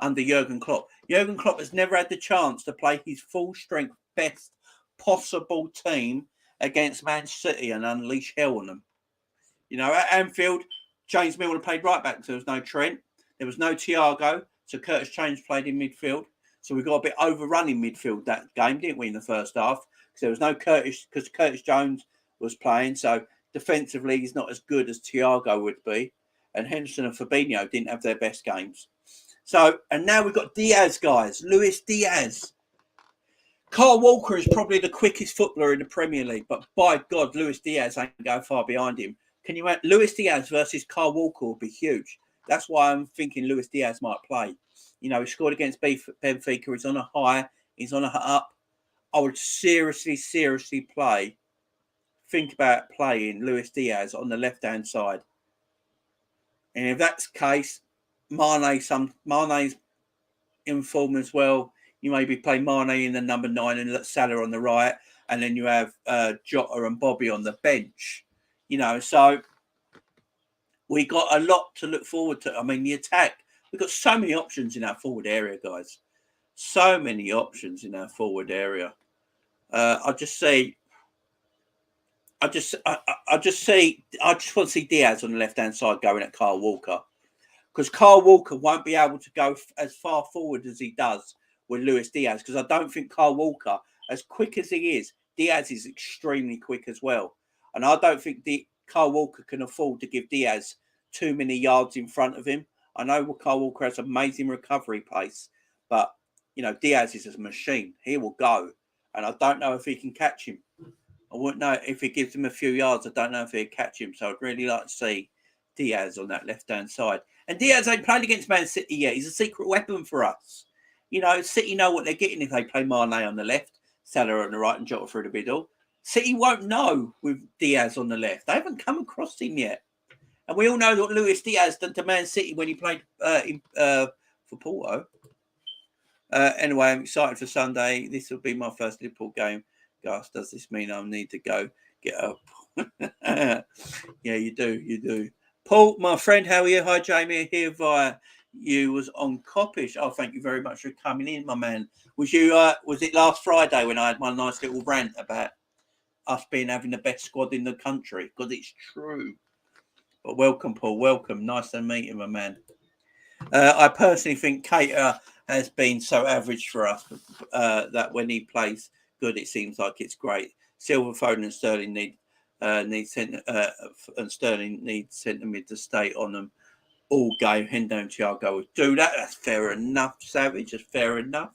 under Jurgen Klopp. Jurgen Klopp has never had the chance to play his full-strength, best possible team against Manchester City and unleash hell on them. You know, at Anfield, James Milner played right back, so there was no Trent. There was no Thiago, so Curtis James played in midfield. So we got a bit overrun in midfield that game, didn't we, in the first half? Because there was no Curtis, because Curtis Jones was playing. So defensively, he's not as good as Thiago would be. And Henderson and Fabio didn't have their best games. So, and now we've got Diaz, guys. Luis Diaz. Kyle Walker is probably the quickest footballer in the Premier League, but by God, Luis Diaz ain't going far behind him. Can you imagine? Luis Diaz versus Kyle Walker will be huge. That's why I'm thinking Luis Diaz might play. You know, he scored against Benfica. He's on a high. He's on a up. I would seriously think about playing Luis Diaz on the left-hand side. And if that's the case, Mane's in form as well. You maybe play Mane in the number 9 and let Salah on the right. And then you have Jota and Bobby on the bench. You know, so we got a lot to look forward to. I mean, the attack. We've got so many options in our forward area, guys. So many options in our forward area. I just want to see Diaz on the left-hand side going at Kyle Walker. Because Kyle Walker won't be able to go as far forward as he does with Luis Diaz. Because I don't think Kyle Walker, as quick as he is, Diaz is extremely quick as well. And I don't think Kyle Walker can afford to give Diaz too many yards in front of him. I know Kyle Walker has amazing recovery pace, but, you know, Diaz is a machine. He will go. And I don't know if he can catch him. I wouldn't know if he gives him a few yards. I don't know if he'll catch him. So I'd really like to see Diaz on that left-hand side. And Diaz ain't played against Man City yet. He's a secret weapon for us. You know, City know what they're getting if they play Mane on the left, Salah on the right and Jota through the middle. City won't know with Diaz on the left. They haven't come across him yet. And we all know what Luis Diaz done to Man City when he played for Porto. Anyway, I'm excited for Sunday. This will be my first Liverpool game. Gosh, does this mean I need to go get up? Yeah, you do. Paul, my friend, how are you? Hi, Jamie. Here via you was on Coppish. Oh, thank you very much for coming in, my man. Was you? Was it last Friday when I had my nice little rant about us having the best squad in the country? Because it's true. But welcome, Paul. Welcome. Nice to meet you, my man. I personally think Cater has been so average for us that when he plays good, it seems like it's great. Silver, Foden, and Sterling need centre mid to stay on them all game. Hendo and Thiago would do that. That's fair enough, Savage. That's fair enough.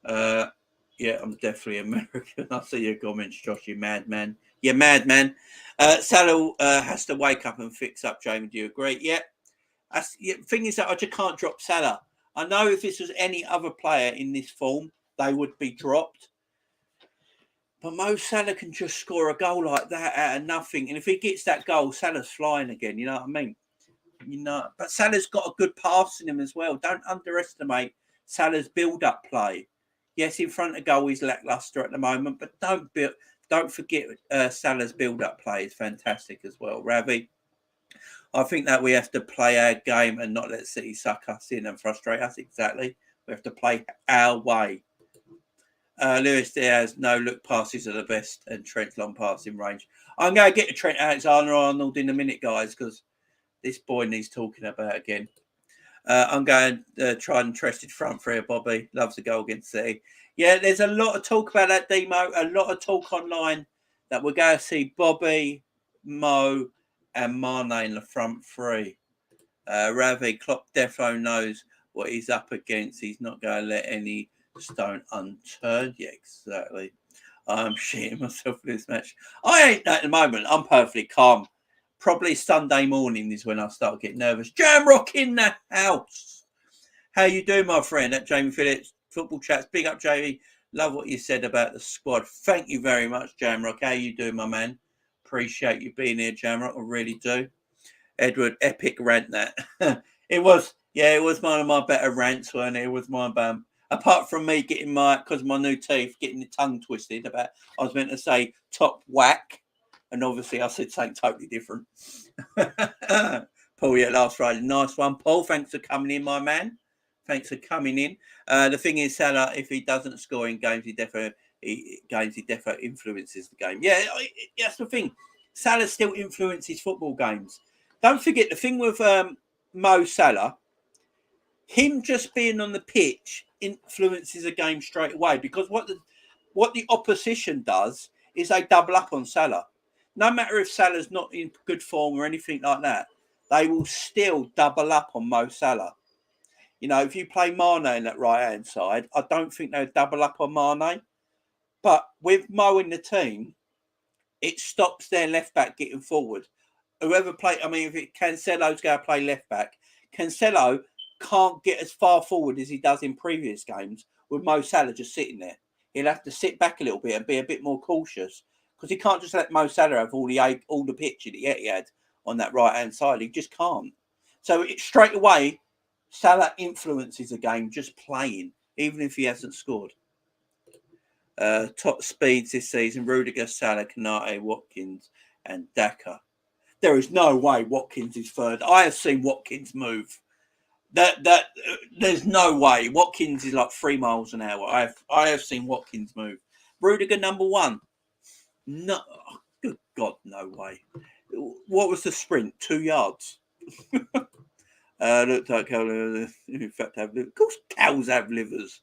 Yeah, I'm definitely American. I see your comments, Josh. You madman. You're madman. Salah has to wake up and fix up. Jamie, do you agree? Yeah. The thing is that I just can't drop Salah. I know if this was any other player in this form, they would be dropped. But Mo Salah can just score a goal like that out of nothing. And if he gets that goal, Salah's flying again. You know what I mean? You know, but Salah's got a good pass in him as well. Don't underestimate Salah's build-up play. Yes, in front of goal he's lackluster at the moment, but don't forget Salah's build-up play is fantastic as well. Ravi, I think that we have to play our game and not let City suck us in and frustrate us. Exactly. We have to play our way. Luis Diaz, no look passes are the best, and Trent's long passing range. I'm going to get to Trent Alexander-Arnold in a minute, guys, because this boy needs talking about again. I'm going tried and trusted front three of Bobby. Loves a goal against City. Yeah, there's a lot of talk about that, Demo. A lot of talk online that we're going to see Bobby, Mo, and Mane in the front three. Ravi, Klopp defo knows what he's up against. He's not going to let any stone unturned. Yeah, exactly. I'm shitting myself for this match. I ain't at the moment. I'm perfectly calm. Probably Sunday morning is when I start getting nervous. Jamrock in the house. How you doing, my friend? At Jamie Phillips, Football Chats. Big up, Jamie. Love what you said about the squad. Thank you very much, Jamrock. How you doing, my man? Appreciate you being here, Jamrock. I really do. Edward, epic rant that. It was one of my better rants, wasn't it? It was my apart from me getting because my new teeth, getting the tongue twisted about, I was meant to say top whack, and obviously I said something totally different. Paul, yeah, last Friday, nice one, Paul. Thanks for coming in, my man. Thanks for coming in. The thing is, Salah, if he doesn't score in games, he definitely influences the game. Yeah, that's the thing. Salah still influences football games. Don't forget the thing with Mo Salah. Him just being on the pitch influences a game straight away, because what the opposition does is they double up on Salah. No matter if Salah's not in good form or anything like that, they will still double up on Mo Salah. You know, if you play Mane in that right-hand side, I don't think they'll double up on Mane. But with Mo in the team, it stops their left-back getting forward. Whoever if Cancelo's going to play left-back, Cancelo can't get as far forward as he does in previous games with Mo Salah just sitting there. He'll have to sit back a little bit and be a bit more cautious, because he can't just let Mo Salah have all the pitch that he had on that right-hand side. He just can't. So straight away, Salah influences a game just playing, even if he hasn't scored. Top speeds this season: Rudiger, Salah, Konate, Watkins and Daka. There is no way Watkins is third. I have seen Watkins move. There's no way. Watkins is like 3 miles an hour. I have seen Watkins move. Rudiger number 1. No, good God, no way. What was the sprint? 2 yards. Looked like cows. In fact, of course, cows have livers.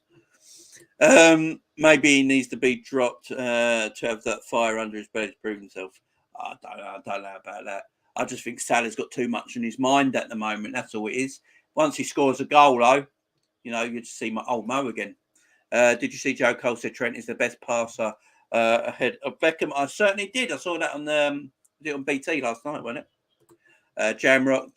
Maybe he needs to be dropped to have that fire under his belly to prove himself. I don't know about that. I just think Salah's got too much in his mind at the moment. That's all it is. Once he scores a goal, though, you know, you just see my old Mo again. Did you see Joe Cole said Trent is the best passer ahead of Beckham? I certainly did. I saw that on BT last night, wasn't it? Jamrock,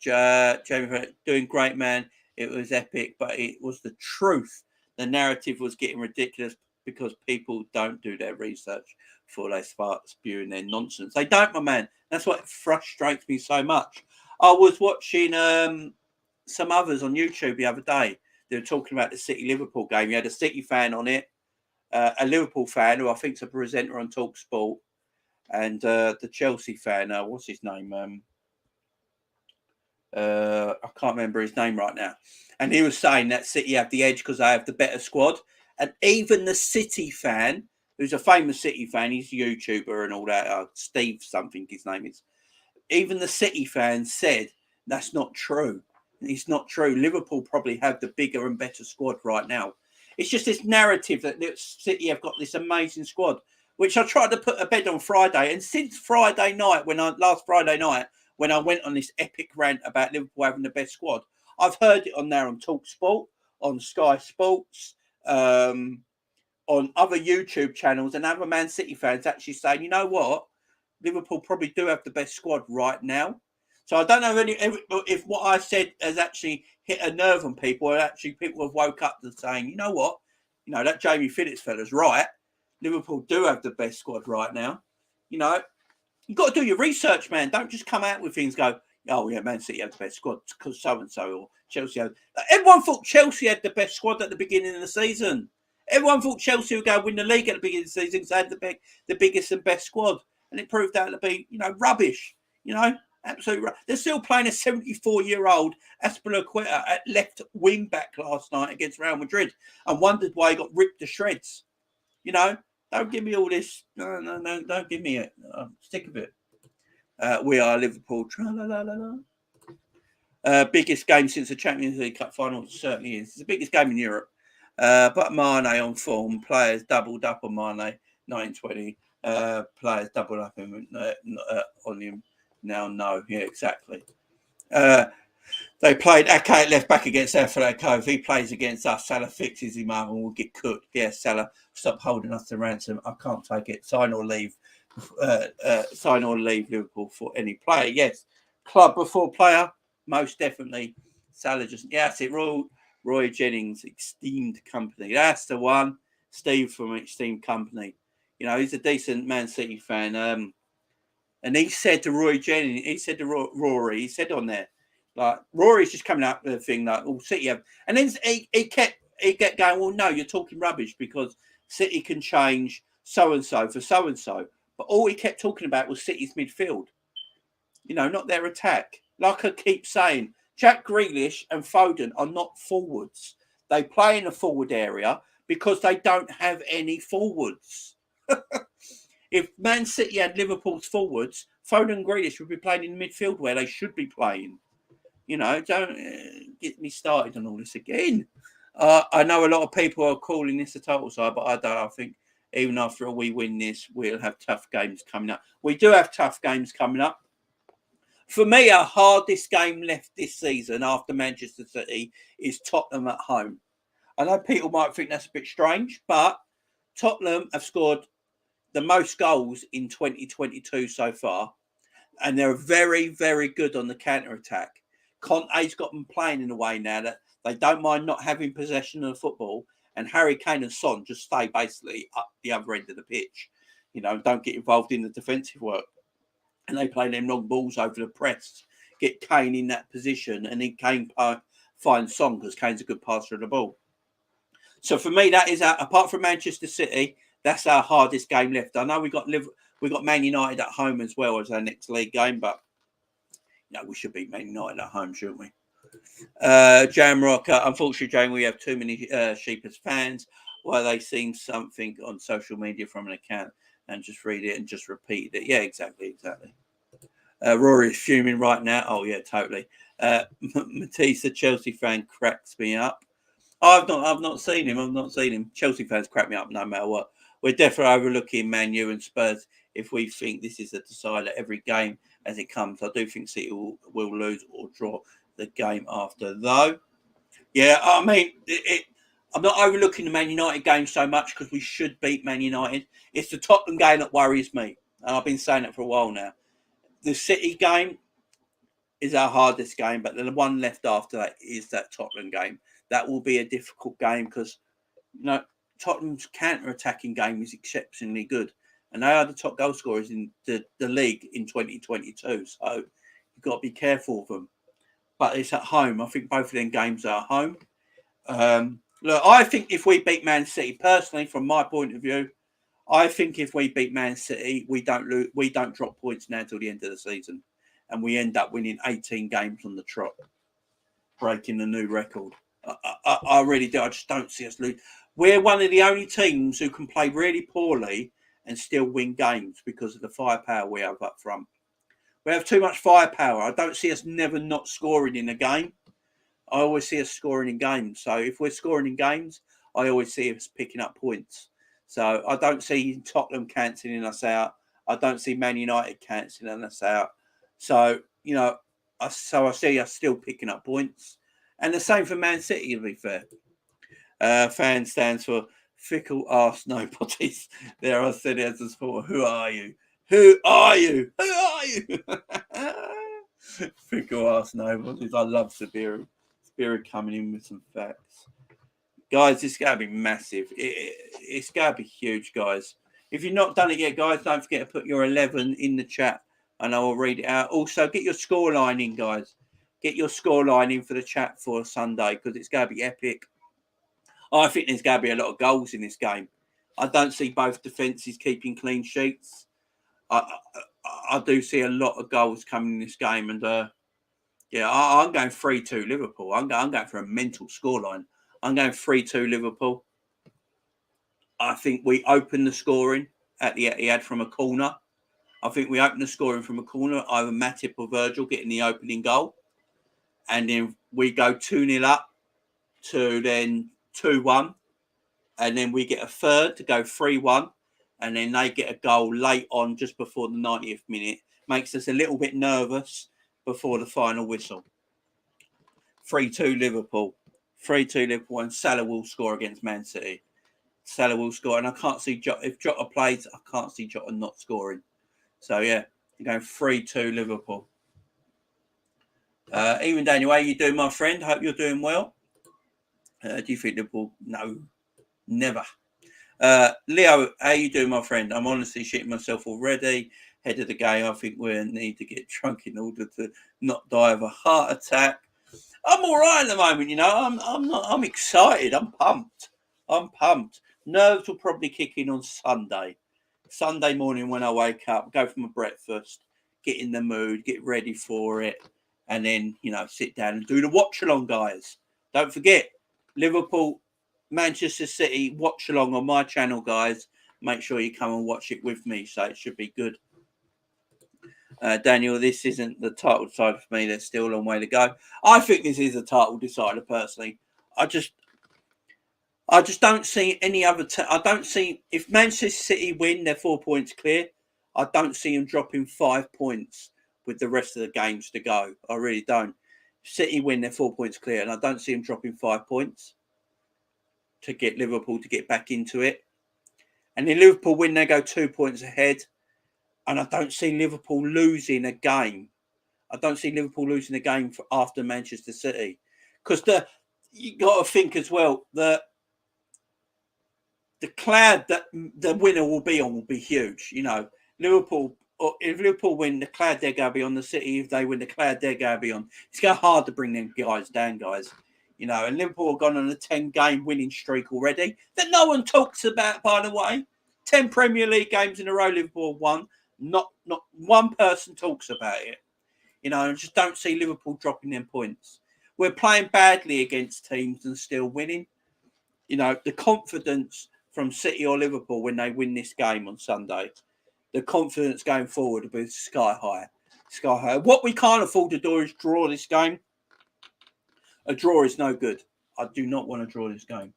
Jamie, doing great, man. It was epic, but it was the truth. The narrative was getting ridiculous because people don't do their research before they start spewing their nonsense. They don't, my man. That's what frustrates me so much. I was watching some others on YouTube the other day. They were talking about the City-Liverpool game. You had a City fan on it, a Liverpool fan who I think is a presenter on TalkSport, and the Chelsea fan. What's his name? I can't remember his name right now. And he was saying that City have the edge because they have the better squad. And even the City fan, who's a famous City fan, he's a YouTuber and all that, Steve something his name is. Even the City fan said that's not true. It's not true. Liverpool probably have the bigger and better squad right now. It's just this narrative that City have got this amazing squad, which I tried to put to bed on Friday. And since Friday night, last Friday night, when I went on this epic rant about Liverpool having the best squad, I've heard it on there on TalkSport, on Sky Sports, on other YouTube channels, and other Man City fans actually saying, you know what, Liverpool probably do have the best squad right now. So I don't know if what I said has actually hit a nerve on people, or actually people have woke up to saying, you know what, you know, that Jamie Phillips fella's right. Liverpool do have the best squad right now. You know, you've got to do your research, man. Don't just come out with things, go, oh, yeah, Man City have the best squad because so-and-so, or Chelsea had. Everyone thought Chelsea had the best squad at the beginning of the season. Everyone thought Chelsea would go win the league at the beginning of the season because they had the biggest and best squad. And it proved out to be, you know, rubbish. You know, absolutely rubbish. They're still playing a 74-year-old Azpilicueta at left wing back last night against Real Madrid and wondered why he got ripped to shreds. You know, don't give me all this. No, don't give me it. Stick with it. We are Liverpool. Biggest game since the Champions League Cup final certainly is. It's the biggest game in Europe. But Mane on form. Players doubled up on Mane. 1920. Players doubled up on him. Now, no. Yeah, exactly. They played Ake at left back against Atletico. If he plays against us, Salah fixes him up and we'll get cooked. Yeah, Salah, stop holding us to ransom. I can't take it. Sign or leave Liverpool for any player. Yes, club before player, most definitely. Salah that's it. Roy Jennings, Esteemed Company. That's the one. Steve from Esteemed Company. You know, he's a decent Man City fan. And he said to Rory, he said on there, like, Rory's just coming up with a thing like, City have. And then he kept he get going, well, no, you're talking rubbish because City can change so-and-so for so-and-so. But all he kept talking about was City's midfield. You know, not their attack. Like I keep saying, Jack Grealish and Foden are not forwards. They play in the forward area because they don't have any forwards. If Man City had Liverpool's forwards, Foden and Grealish would be playing in midfield where they should be playing. You know, don't get me started on all this again. I know a lot of people are calling this a total side, but I don't. I think even after we win this, we'll have tough games coming up. We do have tough games coming up. For me, our hardest game left this season after Manchester City is Tottenham at home. I know people might think that's a bit strange, but Tottenham have scored the most goals in 2022 so far, and they're very, very good on the counter-attack. Conte's got them playing in a way now that they don't mind not having possession of the football, and Harry Kane and Son just stay basically up the other end of the pitch. You know, don't get involved in the defensive work. And they play them long balls over the press, get Kane in that position, and then Kane finds Son because Kane's a good passer of the ball. So for me, that is apart from Manchester City, that's our hardest game left. I know we got Man United at home as well as our next league game, but we should beat Man United at home, shouldn't we? Jamrock, unfortunately, Jane, we have too many sheep as fans. Why they seen something on social media from an account and just read it and just repeat it. Yeah, exactly. Rory is fuming right now. Oh yeah, totally. Matisse, the Chelsea fan, cracks me up. I've not seen him. Chelsea fans crack me up no matter what. We're definitely overlooking Man U and Spurs if we think this is a decider every game as it comes. I do think City will lose or draw the game after, though. Yeah, I mean, I'm not overlooking the Man United game so much because we should beat Man United. It's the Tottenham game that worries me. And I've been saying it for a while now. The City game is our hardest game, but the one left after that is that Tottenham game. That will be a difficult game because, Tottenham's counter-attacking game is exceptionally good. And they are the top goal scorers in the league in 2022. So you've got to be careful of them. But it's at home. I think both of them games are at home. Look, I think if we beat Man City, personally, from my point of view, I think if we beat Man City, we don't drop points now till the end of the season. And we end up winning 18 games on the trot, breaking the new record. I really do. I just don't see us lose. We're one of the only teams who can play really poorly and still win games because of the firepower we have up front. We have too much firepower. I don't see us never not scoring in a game. I always see us scoring in games. So if we're scoring in games, I always see us picking up points. So I don't see Tottenham cancelling us out. I don't see Man United cancelling us out. So, I see us still picking up points. And the same for Man City, to be fair. Fan stands for fickle arse nobodies. There I said it as a sport. Who are you? Who are you? Who are you? Fickle arse nobodies. I love Spirit coming in with some facts. Guys, it's going to be massive. It's going to be huge, guys. If you've not done it yet, guys, don't forget to put your 11 in the chat and I will read it out. Also, get your scoreline in, guys. Get your scoreline in for the chat for Sunday because it's going to be epic. I think there's going to be a lot of goals in this game. I don't see both defences keeping clean sheets. I do see a lot of goals coming in this game. And, I'm going 3-2 Liverpool. I'm going for a mental scoreline. I'm going 3-2 Liverpool. I think we open the scoring at the Etihad from a corner. I think we open the scoring from a corner, either Matip or Virgil getting the opening goal. And then we go 2-0 up to then 2-1. And then we get a third to go 3-1. And then they get a goal late on just before the 90th minute. Makes us a little bit nervous before the final whistle. 3-2 Liverpool. 3-2 Liverpool. And Salah will score against Man City. Salah will score. And I can't see Jota. If Jota plays, I can't see Jota not scoring. So, yeah, you're going 3-2 Liverpool. Even Daniel, how you doing, my friend? Hope you're doing well. Do you think Liverpool? No, never. Leo, how you doing, my friend? I'm honestly shitting myself already. Head of the game, I think we need to get drunk in order to not die of a heart attack. I'm all right at the moment, you know. I'm excited. I'm pumped. Nerves will probably kick in on Sunday morning when I wake up, go for my breakfast, get in the mood, get ready for it, and then, you know, sit down and do the watch along, guys. Don't forget, Liverpool, Manchester City watch along on my channel, guys. Make sure you come and watch it with me, so it should be good. Daniel, this isn't the title decider for me. There's still a long way to go. I think this is a title decider, personally. I just don't see any other. I don't see, if Manchester City win, they're 4 points clear. I don't see them dropping 5 points with the rest of the games to go. I really don't. City win, they're 4 points clear, and I don't see them dropping 5 points to get Liverpool to get back into it. And if Liverpool win, they go 2 points ahead. And I don't see Liverpool losing a game. I don't see Liverpool losing a game after Manchester City, because you got to think as well that the cloud that the winner will be on will be huge. You know, Liverpool. Or if Liverpool win, the cloud they're going to be on. The City, if they win, the cloud they're going to be on. It's going to be hard to bring them guys down, guys. You know, and Liverpool have gone on a 10-game winning streak already that no one talks about, by the way. 10 Premier League games in a row Liverpool won. Not one person talks about it. You know, I just don't see Liverpool dropping them points. We're playing badly against teams and still winning. You know, the confidence from City or Liverpool when they win this game on Sunday, the confidence going forward will be sky high. Sky high. What we can't afford to do is draw this game. A draw is no good. I do not want to draw this game.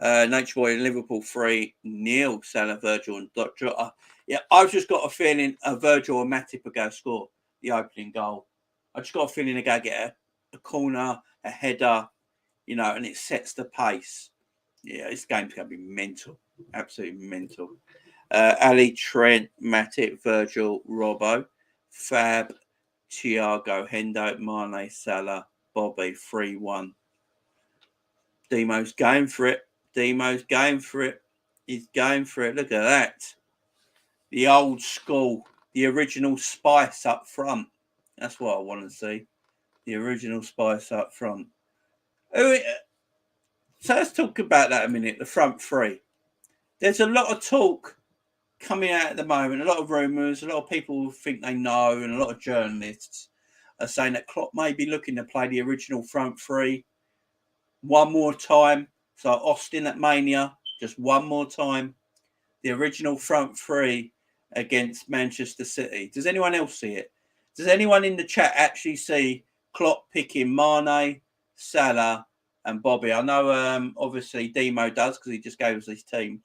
Nature Boy, Liverpool 3-0. Salah, Virgil and Jota. Yeah, I've just got a feeling Virgil or Matip are going to score the opening goal. I just got a feeling they're going to get a corner, a header, you know, and it sets the pace. Yeah, this game's going to be mental. Absolutely mental. Ali, Trent, Matip, Virgil, Robbo, Fab, Thiago, Hendo, Mane, Salah, Bobby, 3-1. Demo's going for it. He's going for it. Look at that. The old school, the original spice up front. That's what I want to see. The original spice up front. So let's talk about that a minute. The front three. There's a lot of talk coming out at the moment. A lot of rumours. A lot of people think they know, and a lot of journalists are saying that Klopp may be looking to play the original front three one more time. So Austin at Mania, just one more time. The original front three against Manchester City. Does anyone else see it? Does anyone in the chat actually see Klopp picking Mane, Salah and Bobby? I know obviously Demo does because he just gave us his team.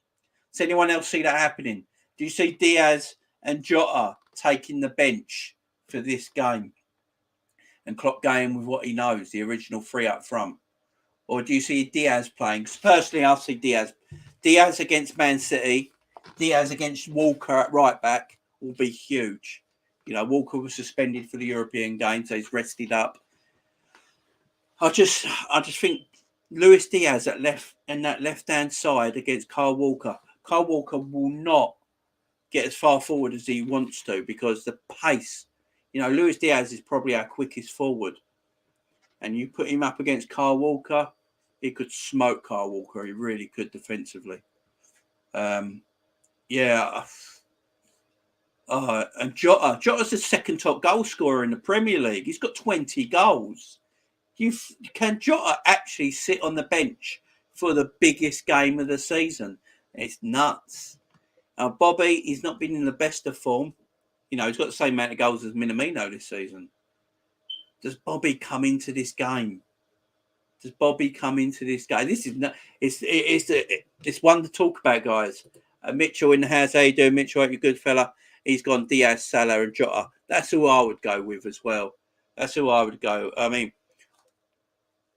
Does anyone else see that happening? Do you see Diaz and Jota taking the bench for this game? And Klopp going with what he knows, the original three up front? Or do you see Diaz playing? Because personally, I see Diaz. Diaz against Man City, Diaz against Walker at right back will be huge. You know, Walker was suspended for the European game, so he's rested up. I just think Luis Diaz at left and that left-hand side against Kyle Walker. Kyle Walker will not get as far forward as he wants to because the pace. You know, Luis Diaz is probably our quickest forward. And you put him up against Kyle Walker, he could smoke Kyle Walker. He really could defensively. And Jota's the second top goal scorer in the Premier League. He's got 20 goals. Can Jota actually sit on the bench for the biggest game of the season? It's nuts. Bobby, he's not been in the best of form. You know, he's got the same amount of goals as Minamino this season. Does Bobby come into this game? This is not. It's one to talk about, guys. Mitchell in the house. How you doing, Mitchell? Hope you're good, fella. He's gone Diaz, Salah, and Jota. That's who I would go with as well. That's who I would go. I mean,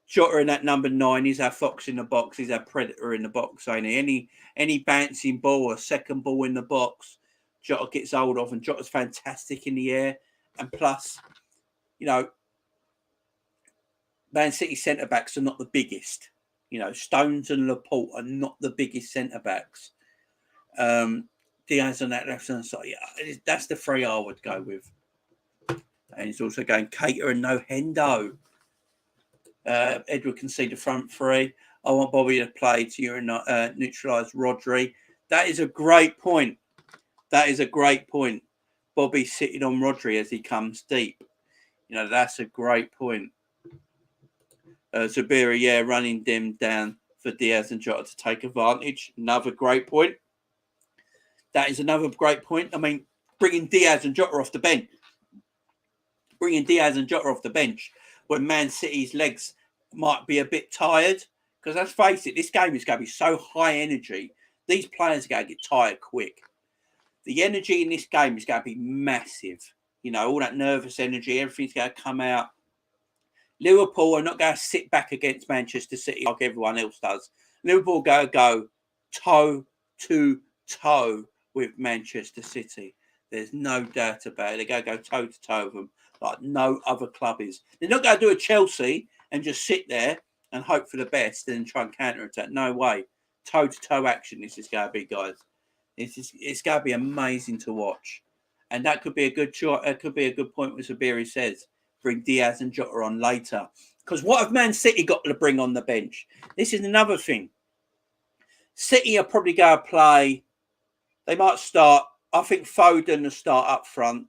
Jota in that number 9. He's our fox in the box. He's our predator in the box. Ain't he? Any bouncing ball or second ball in the box, Jota gets hold of, and Jota's fantastic in the air. And plus, you know, Man City centre-backs are not the biggest. You know, Stones and Laporte are not the biggest centre-backs. Diaz on that left-hand side. Yeah, that's the three I would go with. And he's also going Cater and no Hendo. Edward can see the front three. I want Bobby to play to neutralise Rodri. That is a great point. That is a great point. Bobby sitting on Rodri as he comes deep. You know, that's a great point. Zubiri, running them down for Diaz and Jota to take advantage. Another great point. That is another great point. I mean, bringing Diaz and Jota off the bench. When Man City's legs might be a bit tired. Because let's face it, this game is going to be so high energy. These players are going to get tired quick. The energy in this game is going to be massive. You know, all that nervous energy, everything's going to come out. Liverpool are not going to sit back against Manchester City like everyone else does. Liverpool go toe to toe with Manchester City. There's no doubt about it. They're going to go toe to toe with them like no other club is. They're not going to do a Chelsea and just sit there and hope for the best and try and counter attack. No way. Toe to toe action. This is going to be, guys. It's going to be amazing to watch, and that could be a good shot. It could be a good point. What Zubiri says. Bring Diaz and Jota on later. Because what have Man City got to bring on the bench? This is another thing. City are probably going to play. They might start. I think Foden will start up front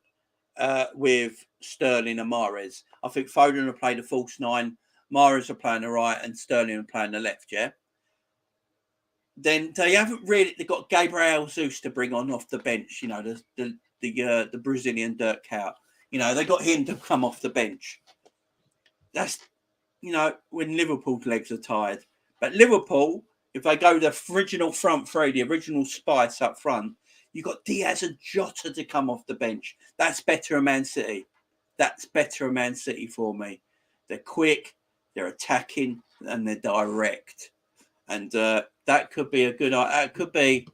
with Sterling and Mahrez. I think Foden will play the false nine. Mahrez will play on the right and Sterling will play on the left, yeah? Then they haven't really got Gabriel Jesus to bring on off the bench, you know, the Brazilian dirt cow. You know, they got him to come off the bench. That's, you know, when Liverpool's legs are tired. But Liverpool, if they go the original front three, the original spice up front, you've got Diaz and Jota to come off the bench. That's better than Man City. That's better than Man City for me. They're quick, they're attacking, and they're direct. And that could be a good... That could be...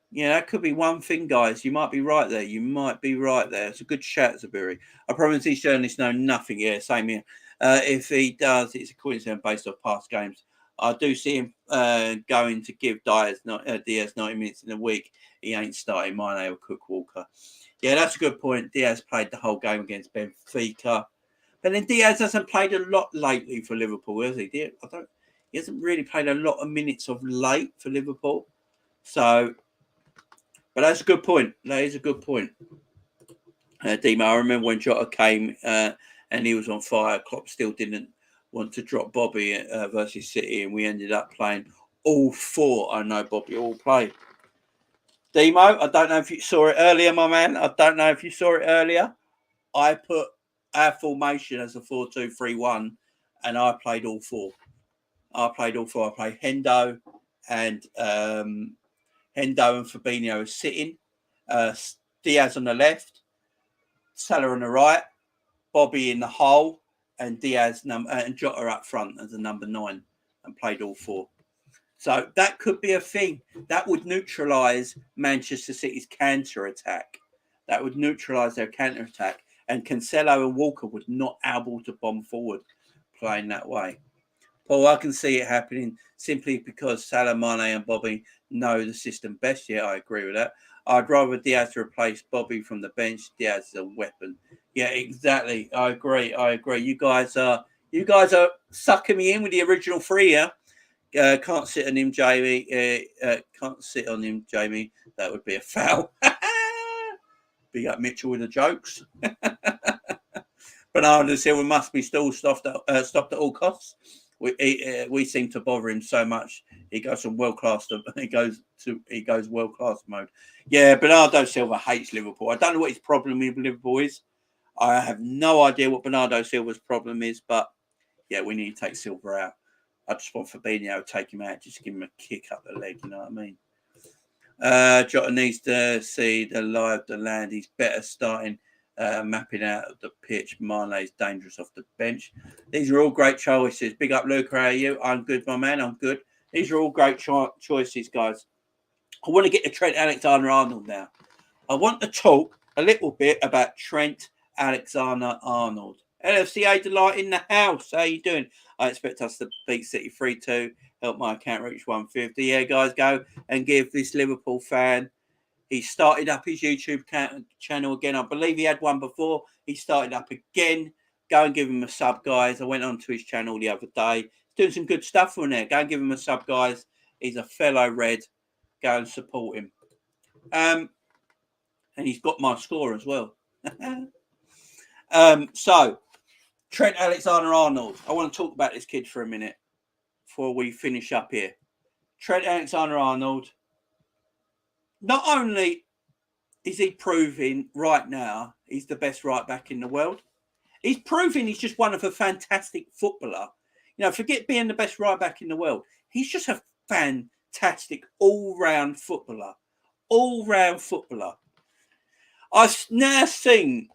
Yeah, that could be one thing, guys. You might be right there. It's a good shout, Zubiri. I promise these journalists know nothing. Yeah, same here. If he does, it's a coincidence based off past games. I do see him going to give Diaz 90 minutes in a week. He ain't starting Mane or Cook Walker. Yeah, that's a good point. Diaz played the whole game against Benfica. But then Diaz hasn't played a lot lately for Liverpool, has he? He hasn't really played a lot of minutes of late for Liverpool. So... But that's a good point. That is a good point. Dima, I remember when Jota came and he was on fire. Klopp still didn't want to drop Bobby versus City, and we ended up playing all four. I know Bobby all played. Demo, I don't know if you saw it earlier, my man. I put our formation as a 4-2-3-1, and I played all four. I played Hendo and... Hendo and Fabio are sitting. Diaz on the left. Salah on the right. Bobby in the hole. And Diaz and Jota up front as a number 9. And played all four. So that could be a thing. That would neutralise Manchester City's counter-attack. And Cancelo and Walker would not able to bomb forward playing that way. Paul, I can see it happening simply because Salah, Mane and Bobby know the system best. Yeah, I agree with that. I'd rather Diaz to replace Bobby from the bench. Diaz is a weapon. Yeah, exactly. I agree. You guys are sucking me in with the original three here. Can't sit on him, Jamie. That would be a foul. Big up Mitchell with the jokes. Bernardo Silva must be still stopped at all costs. We seem to bother him so much. He goes from world class to he goes world class mode. Yeah, Bernardo Silva hates Liverpool. I don't know what his problem with Liverpool is. I have no idea what Bernardo Silva's problem is, but yeah, we need to take Silva out. I just want Fabinho to take him out, just give him a kick up the leg. You know what I mean? Jota needs to see the lie of the land. He's better starting. Mapping out of the pitch. Mane's dangerous off the bench. These are all great choices. Big up, Luke. How are you? I'm good, my man. I'm good. These are all great choices, guys. I want to get to Trent Alexander-Arnold now. I want to talk a little bit about Trent Alexander-Arnold. LFCA Delight in the house. How you doing? I expect us to beat City 3-2. Help my account reach 150. Yeah, guys, go and give this Liverpool fan. He started up his YouTube channel again. I believe he had one before. He started up again. Go and give him a sub, guys. I went onto his channel the other day. He's doing some good stuff on there. Go and give him a sub, guys. He's a fellow Red. Go and support him. And he's got my score as well. So, Trent Alexander-Arnold. I want to talk about this kid for a minute before we finish up here. Trent Alexander-Arnold. Not only is he proving right now he's the best right back in the world, he's proving he's just one of a fantastic footballer. You know, forget being the best right back in the world. He's just a fantastic all-round footballer. All-round footballer. I've now seen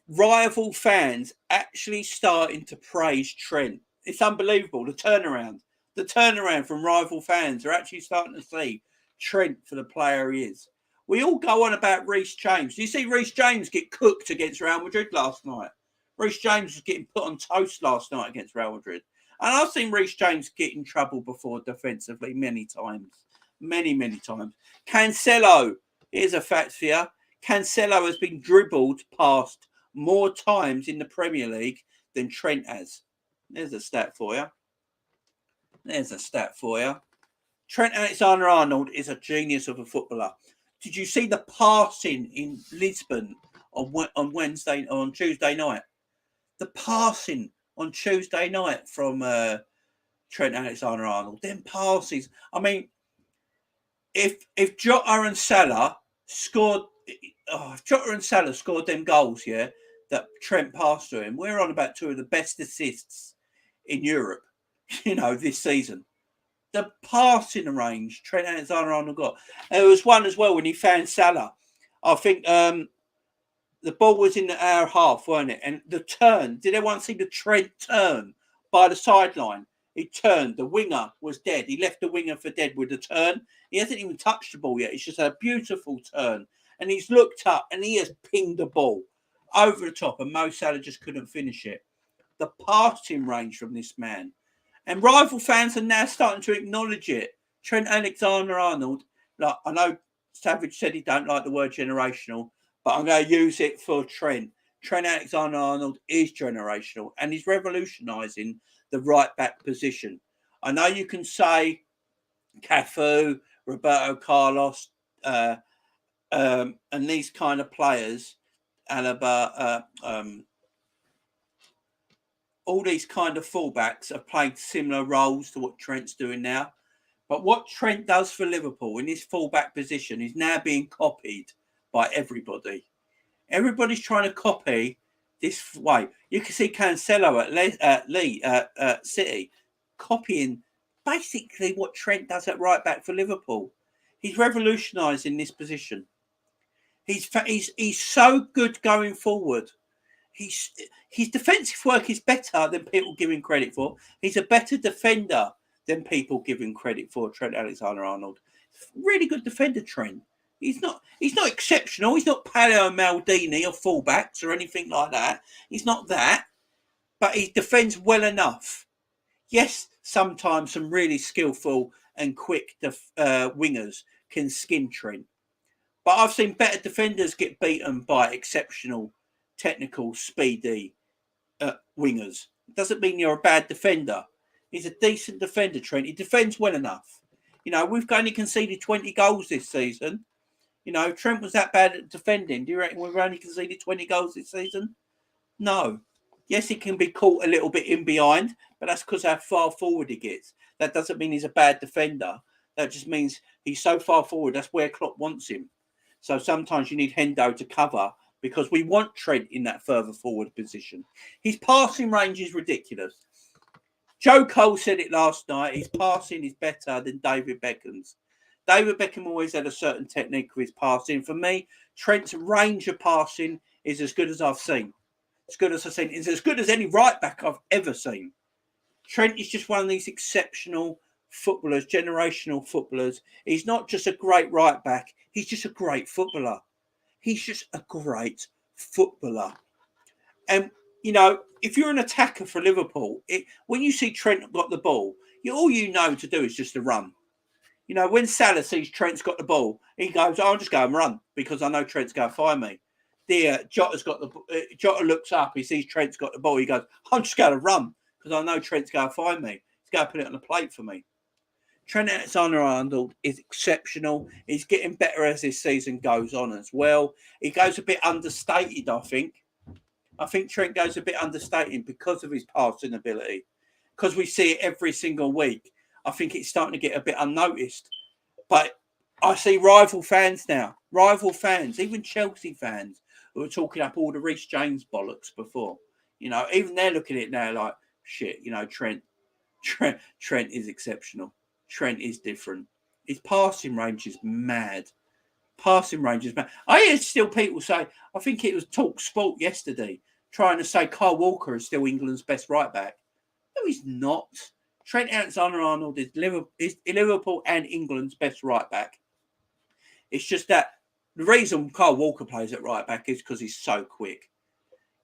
rival fans actually starting to praise Trent. It's unbelievable. The turnaround from rival fans are actually starting to see Trent for the player he is. We all go on about Reece James. Do you see Reece James get cooked against Real Madrid last night? Reece James was getting put on toast last night against Real Madrid. And I've seen Reece James get in trouble before defensively many times. Many times. Cancelo, here's a fact for you. Cancelo has been dribbled past more times in the Premier League than Trent has. There's a stat for you. Trent Alexander-Arnold is a genius of a footballer. Did you see the passing in Lisbon on Tuesday night? The passing on Tuesday night from Trent Alexander-Arnold. Them passes. I mean, if Jota and Salah scored them goals, yeah, that Trent passed to him, we're on about two of the best assists in Europe, you know, this season. The passing range Trent Alexander-Arnold got. And there was one as well when he found Salah. I think the ball was in our half, weren't it? And the turn, did everyone see the Trent turn by the sideline? He turned. The winger was dead. He left the winger for dead with the turn. He hasn't even touched the ball yet. It's just a beautiful turn. And he's looked up and he has pinged the ball over the top. And Mo Salah just couldn't finish it. The passing range from this man. And rival fans are now starting to acknowledge it. Trent Alexander-Arnold, like, I know Savage said he don't like the word generational, but I'm going to use it for Trent. Trent Alexander-Arnold is generational and he's revolutionising the right-back position. I know you can say Cafu, Roberto Carlos, and these kind of players, Alaba, all these kind of fullbacks have played similar roles to what Trent's doing now. But what Trent does for Liverpool in his fullback position is now being copied by everybody. Everybody's trying to copy this way. You can see Cancelo at City copying basically what Trent does at right back for Liverpool. He's revolutionising this position. He's so good going forward. His defensive work is better than people give him credit for. He's a better defender than people give him credit for. Trent Alexander-Arnold, really good defender. Trent. He's not exceptional. He's not Paolo Maldini or fullbacks or anything like that. He's not that, but he defends well enough. Yes, sometimes some really skillful and quick wingers can skin Trent, but I've seen better defenders get beaten by exceptional, technical, speedy wingers. It doesn't mean you're a bad defender. He's a decent defender, Trent. He defends well enough. You know, we've only conceded 20 goals this season. You know, Trent was that bad at defending. Do you reckon we've only conceded 20 goals this season? No. Yes, he can be caught a little bit in behind, but that's because how far forward he gets. That doesn't mean he's a bad defender. That just means he's so far forward. That's where Klopp wants him. So sometimes you need Hendo to cover because we want Trent in that further forward position. His passing range is ridiculous. Joe Cole said it last night. His passing is better than David Beckham's. David Beckham always had a certain technique with his passing. For me, Trent's range of passing is as good as I've seen. As good as I've seen. It's as good as any right back I've ever seen. Trent is just one of these exceptional footballers, generational footballers. He's not just a great right back. He's just a great footballer. He's just a great footballer. And, you know, if you're an attacker for Liverpool, when you see Trent got the ball, all you know to do is just to run. You know, when Salah sees Trent's got the ball, he goes, I'll just go and run because I know Trent's going to find me. Jota's got Jota looks up, he sees Trent's got the ball, he goes, I'm just going to run because I know Trent's going to find me. He's going to put it on the plate for me. Trent Alexander-Arnold is exceptional. He's getting better as this season goes on as well. He goes a bit understated, I think. I think Trent goes a bit understated because of his passing ability. Because we see it every single week. I think it's starting to get a bit unnoticed. But I see rival fans now. Rival fans, even Chelsea fans, who were talking up all the Reece James bollocks before. You know, even they're looking at it now like, shit, you know, Trent is exceptional. Trent is different. His passing range is mad. Passing range is mad. I hear still people say, I think it was Talk Sport yesterday, trying to say Kyle Walker is still England's best right back. No, he's not. Trent Alexander-Arnold is Liverpool and England's best right back. It's just that the reason Kyle Walker plays at right back is because he's so quick.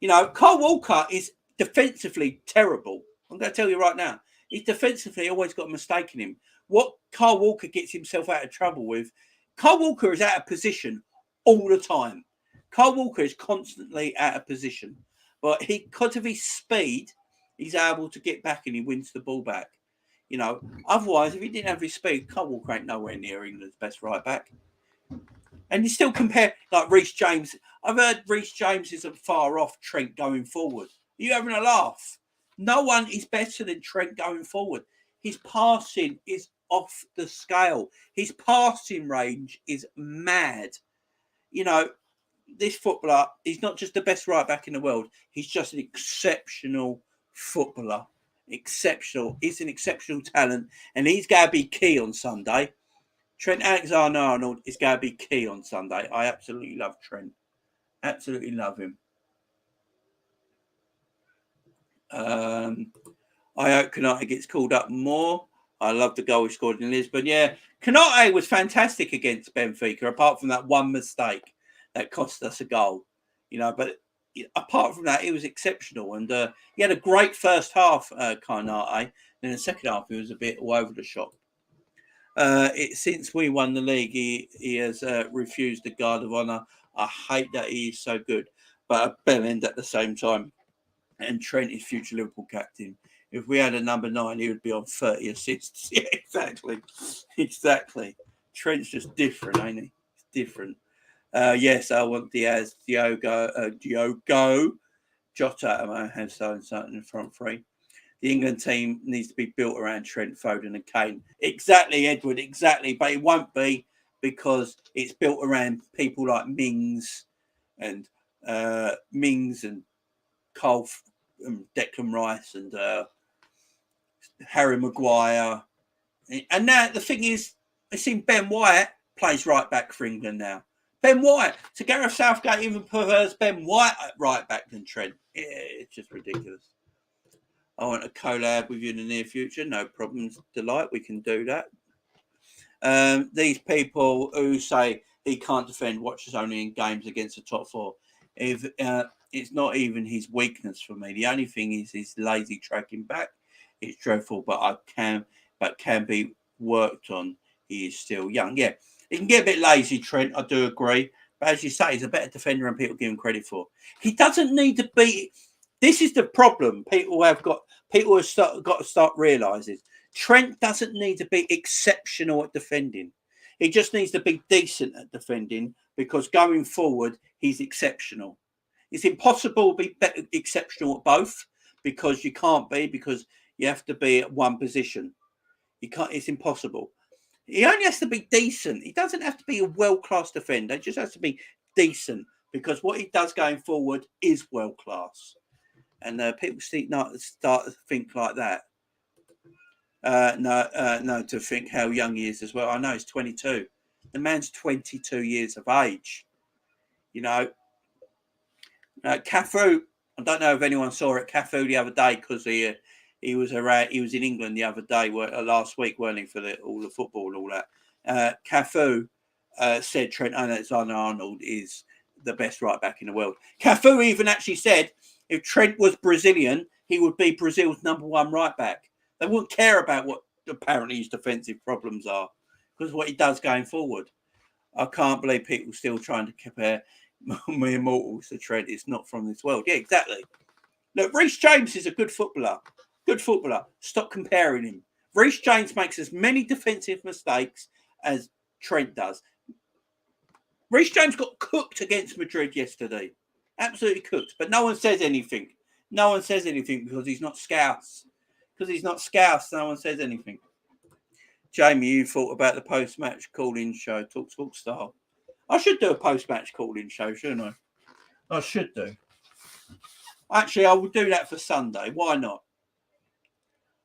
You know, Kyle Walker is defensively terrible. I'm going to tell you right now. He's defensively always got a mistake in him. What Kyle Walker gets himself out of trouble with, Kyle Walker is out of position all the time. Kyle Walker is constantly out of position. But because of his speed, he's able to get back and he wins the ball back. You know, otherwise, if he didn't have his speed, Kyle Walker ain't nowhere near England's best right back. And you still compare, like Reece James. I've heard Reece James isn't far off Trent going forward. Are you having a laugh? No one is better than Trent going forward. His passing is off the scale. His passing range is mad. You know, this footballer, he's not just the best right back in the world. He's just an exceptional footballer. Exceptional. He's an exceptional talent. And he's going to be key on Sunday. Trent Alexander-Arnold is going to be key on Sunday. I absolutely love Trent. Absolutely love him. I hope Konate gets called up more. I love the goal he scored in Lisbon. Yeah, Konate was fantastic against Benfica, apart from that one mistake that cost us a goal. You know, but apart from that, he was exceptional. And he had a great first half, Konate. In the second half, he was a bit all over the shop. Since we won the league, he has refused the Guard of Honour. I hate that he is so good, but a bell end at the same time. And Trent is future Liverpool captain. If we had a number 9, he would be on 30 assists. Yeah, exactly. Trent's just different, ain't he? It's different. Yes, I want Diaz, Diogo, Jota, and have something in the front three. The England team needs to be built around Trent, Foden and Kane. Exactly, Edward, exactly. But it won't be because it's built around people like Mings and Cole and Declan Rice and Harry Maguire. And now the thing is, I've seen Ben White plays right back for England now. Ben White. So Gareth Southgate even prefers Ben White at right back than Trent. Yeah, it's just ridiculous. I want a collab with you in the near future. No problems, Delight. We can do that. These people who say he can't defend, watches only in games against the top 4. If it's not even his weakness for me. The only thing is his lazy tracking back. It's dreadful, but can be worked on. He is still young. Yeah, he can get a bit lazy, Trent. I do agree. But as you say, he's a better defender than people give him credit for. He doesn't need to be. This is the problem. People have got to start realising. Trent doesn't need to be exceptional at defending. He just needs to be decent at defending because going forward, he's exceptional. It's impossible to be exceptional at both because you can't be because you have to be at one position. You can't. It's impossible. He only has to be decent. He doesn't have to be a world-class defender. He just has to be decent because what he does going forward is world-class. And people start to think like that. No, to think how young he is as well. I know he's 22. The man's 22 years of age. You know, Cafu. I don't know if anyone saw it. Cafu the other day because he was around. He was in England the other day, last week, weren't he, for all the football and all that. Cafu said Trent Alexander-Arnold is the best right back in the world. Cafu even actually said if Trent was Brazilian, he would be Brazil's number 1 right back. They wouldn't care about what apparently his defensive problems are because what he does going forward. I can't believe people still trying to compare mere mortals, the Trent is not from this world. Yeah, exactly. Look, Reece James is a good footballer. Good footballer. Stop comparing him. Reece James makes as many defensive mistakes as Trent does. Reece James got cooked against Madrid yesterday. Absolutely cooked. But no one says anything. No one says anything because he's not Scouse. Because he's not Scouse, no one says anything. Jamie, you thought about the post-match call-in show, Talk style. I should do a post-match call-in show, shouldn't I? I should do. Actually, I will do that for Sunday. Why not?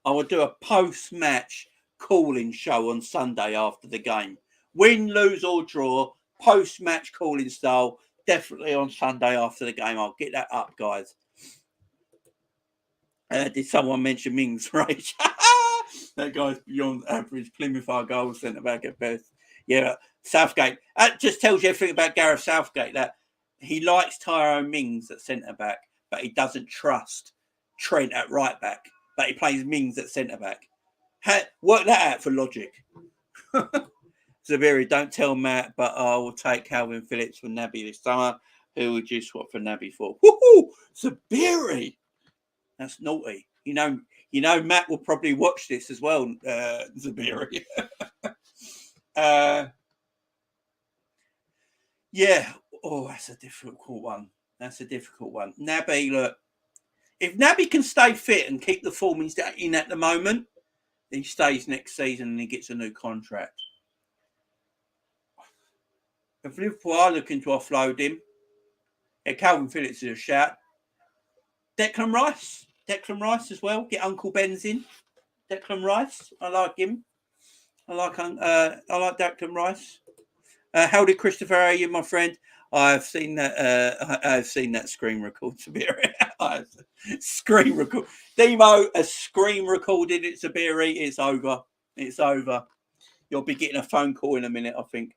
I will do a post-match call-in show on Sunday after the game. Win, lose or draw, post-match call-in style, definitely on Sunday after the game. I'll get that up, guys. Did someone mention Mings' rage? That guy's beyond average. Plymouth Argyle centre-back at best. Yeah, Southgate. That just tells you everything about Gareth Southgate, that he likes Tyrone Mings at centre-back, but he doesn't trust Trent at right-back, but he plays Mings at centre-back. Work that out for logic. Zabiri, don't tell Matt, but I will take Calvin Phillips for Naby this summer. Who would you swap for Naby for? Woohoo! Zabiri! That's naughty. You know, Matt will probably watch this as well, Zabiri. Yeah. Oh, that's a difficult one. Naby, look. If Naby can stay fit and keep the form he's in at the moment, he stays next season and he gets a new contract. If Liverpool are looking to offload him, Calvin Phillips is a shout. Declan Rice as well. Get Uncle Ben's in. Declan Rice, I like him. I like Declan Rice. How did Christopher? Are you, my friend? I've seen that. I've seen that screen record. Screen record. Demo, a screen recorded. It's Sabiri. It's over. It's over. You'll be getting a phone call in a minute, I think.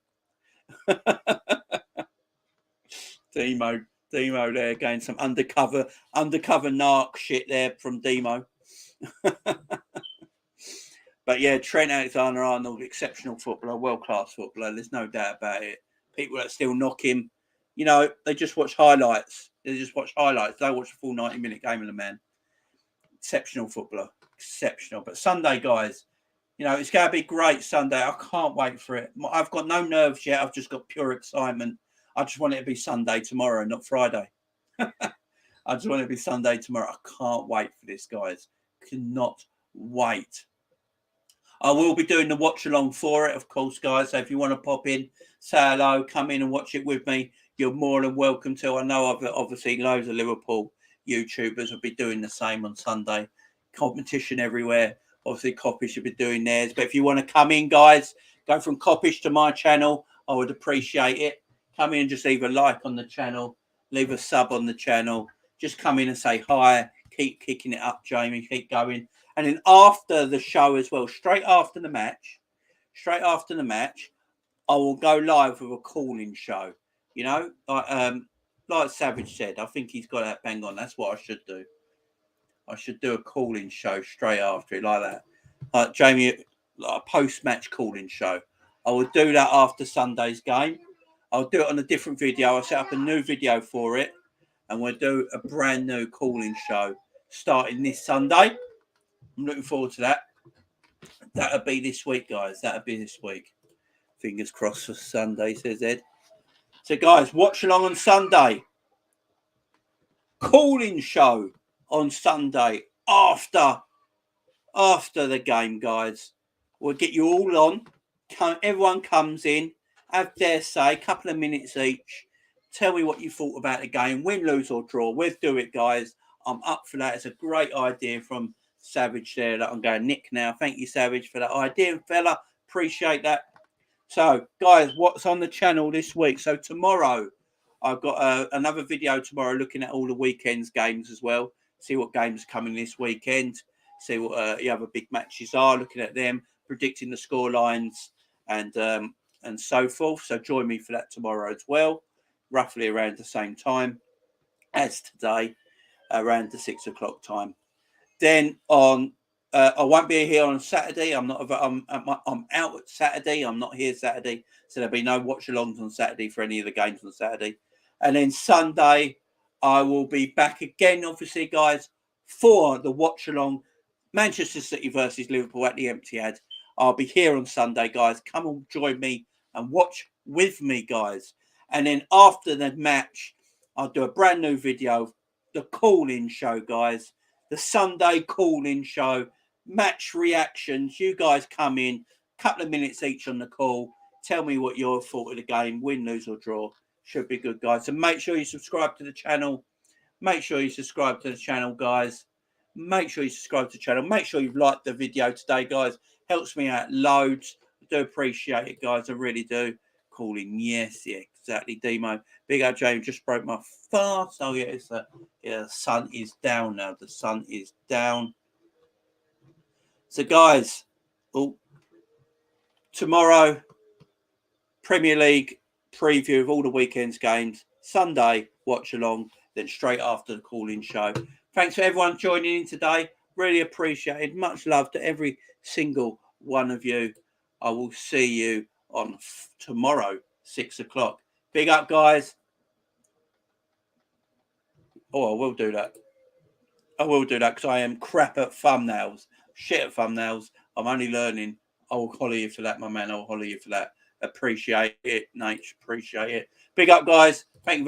Demo there again. Some undercover narc shit there from Demo. But yeah, Trent Alexander-Arnold, exceptional footballer, world-class footballer. There's no doubt about it. People that still knock him, you know, they just watch highlights. They watch a full 90-minute game of the man. Exceptional footballer. Exceptional. But Sunday, guys, you know, it's going to be great Sunday. I can't wait for it. I've got no nerves yet. I've just got pure excitement. I just want it to be Sunday tomorrow, not Friday. I just want it to be Sunday tomorrow. I can't wait for this, guys. Cannot wait. I will be doing the watch along for it, of course, guys. So if you want to pop in, say hello, come in and watch it with me, you're more than welcome to. I know obviously loads of Liverpool YouTubers will be doing the same on Sunday. Competition everywhere. Obviously, Coppish should be doing theirs. But if you want to come in, guys, go from Coppish to my channel. I would appreciate it. Come in and just leave a like on the channel. Leave a sub on the channel. Just come in and say hi. Keep kicking it up, Jamie. Keep going. And then after the show as well, straight after the match, I will go live with a call-in show. You know, like Savage said, I think he's got that bang on. That's what I should do. I should do a call-in show straight after it, like that. Jamie, like a post-match call-in show. I will do that after Sunday's game. I'll do it on a different video. I'll set up a new video for it, and we'll do a brand new call-in show starting this Sunday. I'm looking forward to that. That'll be this week, guys. That'll be this week. Fingers crossed for Sunday, says Ed. So, guys, watch along on Sunday. Call-in show on Sunday after the game, guys. We'll get you all on. Everyone comes in, have their say, a couple of minutes each. Tell me what you thought about the game. Win, lose or draw. We'll do it, guys. I'm up for that. It's a great idea from Savage there that I'm going to nick now. Thank you, Savage, for that idea, fella. Appreciate that. So, guys, what's on the channel this week? So, tomorrow, I've got another video tomorrow looking at all the weekend's games as well. See what games are coming this weekend. See what the other big matches are. Looking at them, predicting the score lines and so forth. So, join me for that tomorrow as well. Roughly around the same time as today, around the 6 o'clock time. Then on, I won't be here on Saturday. I'm out at Saturday. I'm not here Saturday, so there'll be no watch-alongs on Saturday for any of the games on Saturday. And then Sunday, I will be back again, obviously, guys, for the watch along Manchester City versus Liverpool at the Etihad. I'll be here on Sunday, guys. Come and join me and watch with me, guys. And then after the match, I'll do a brand new video, the call-in show, guys. The Sunday call-in show, match reactions. You guys come in, couple of minutes each on the call. Tell me what your thought of the game, win, lose or draw. Should be good, guys. So make sure you subscribe to the channel. Make sure you subscribe to the channel, guys. Make sure you subscribe to the channel. Make sure you've liked the video today, guys. Helps me out loads. I do appreciate it, guys. I really do. Calling, yes, yeah, exactly, Demo. Big up, James. Just broke my fast. Oh, yeah, the sun is down now. The sun is down. So, guys, tomorrow, Premier League preview of all the weekend's games. Sunday, watch along. Then straight after the call-in show. Thanks for everyone joining in today. Really appreciated. Much love to every single one of you. I will see you on tomorrow, 6 o'clock. Big up, guys. Oh, I will do that. I will do that because I am crap at thumbnails. Shit at thumbnails. I'm only learning. I will holler you for that, my man. I will holler you for that. Appreciate it, Nate. Appreciate it. Big up, guys. Thank you very much.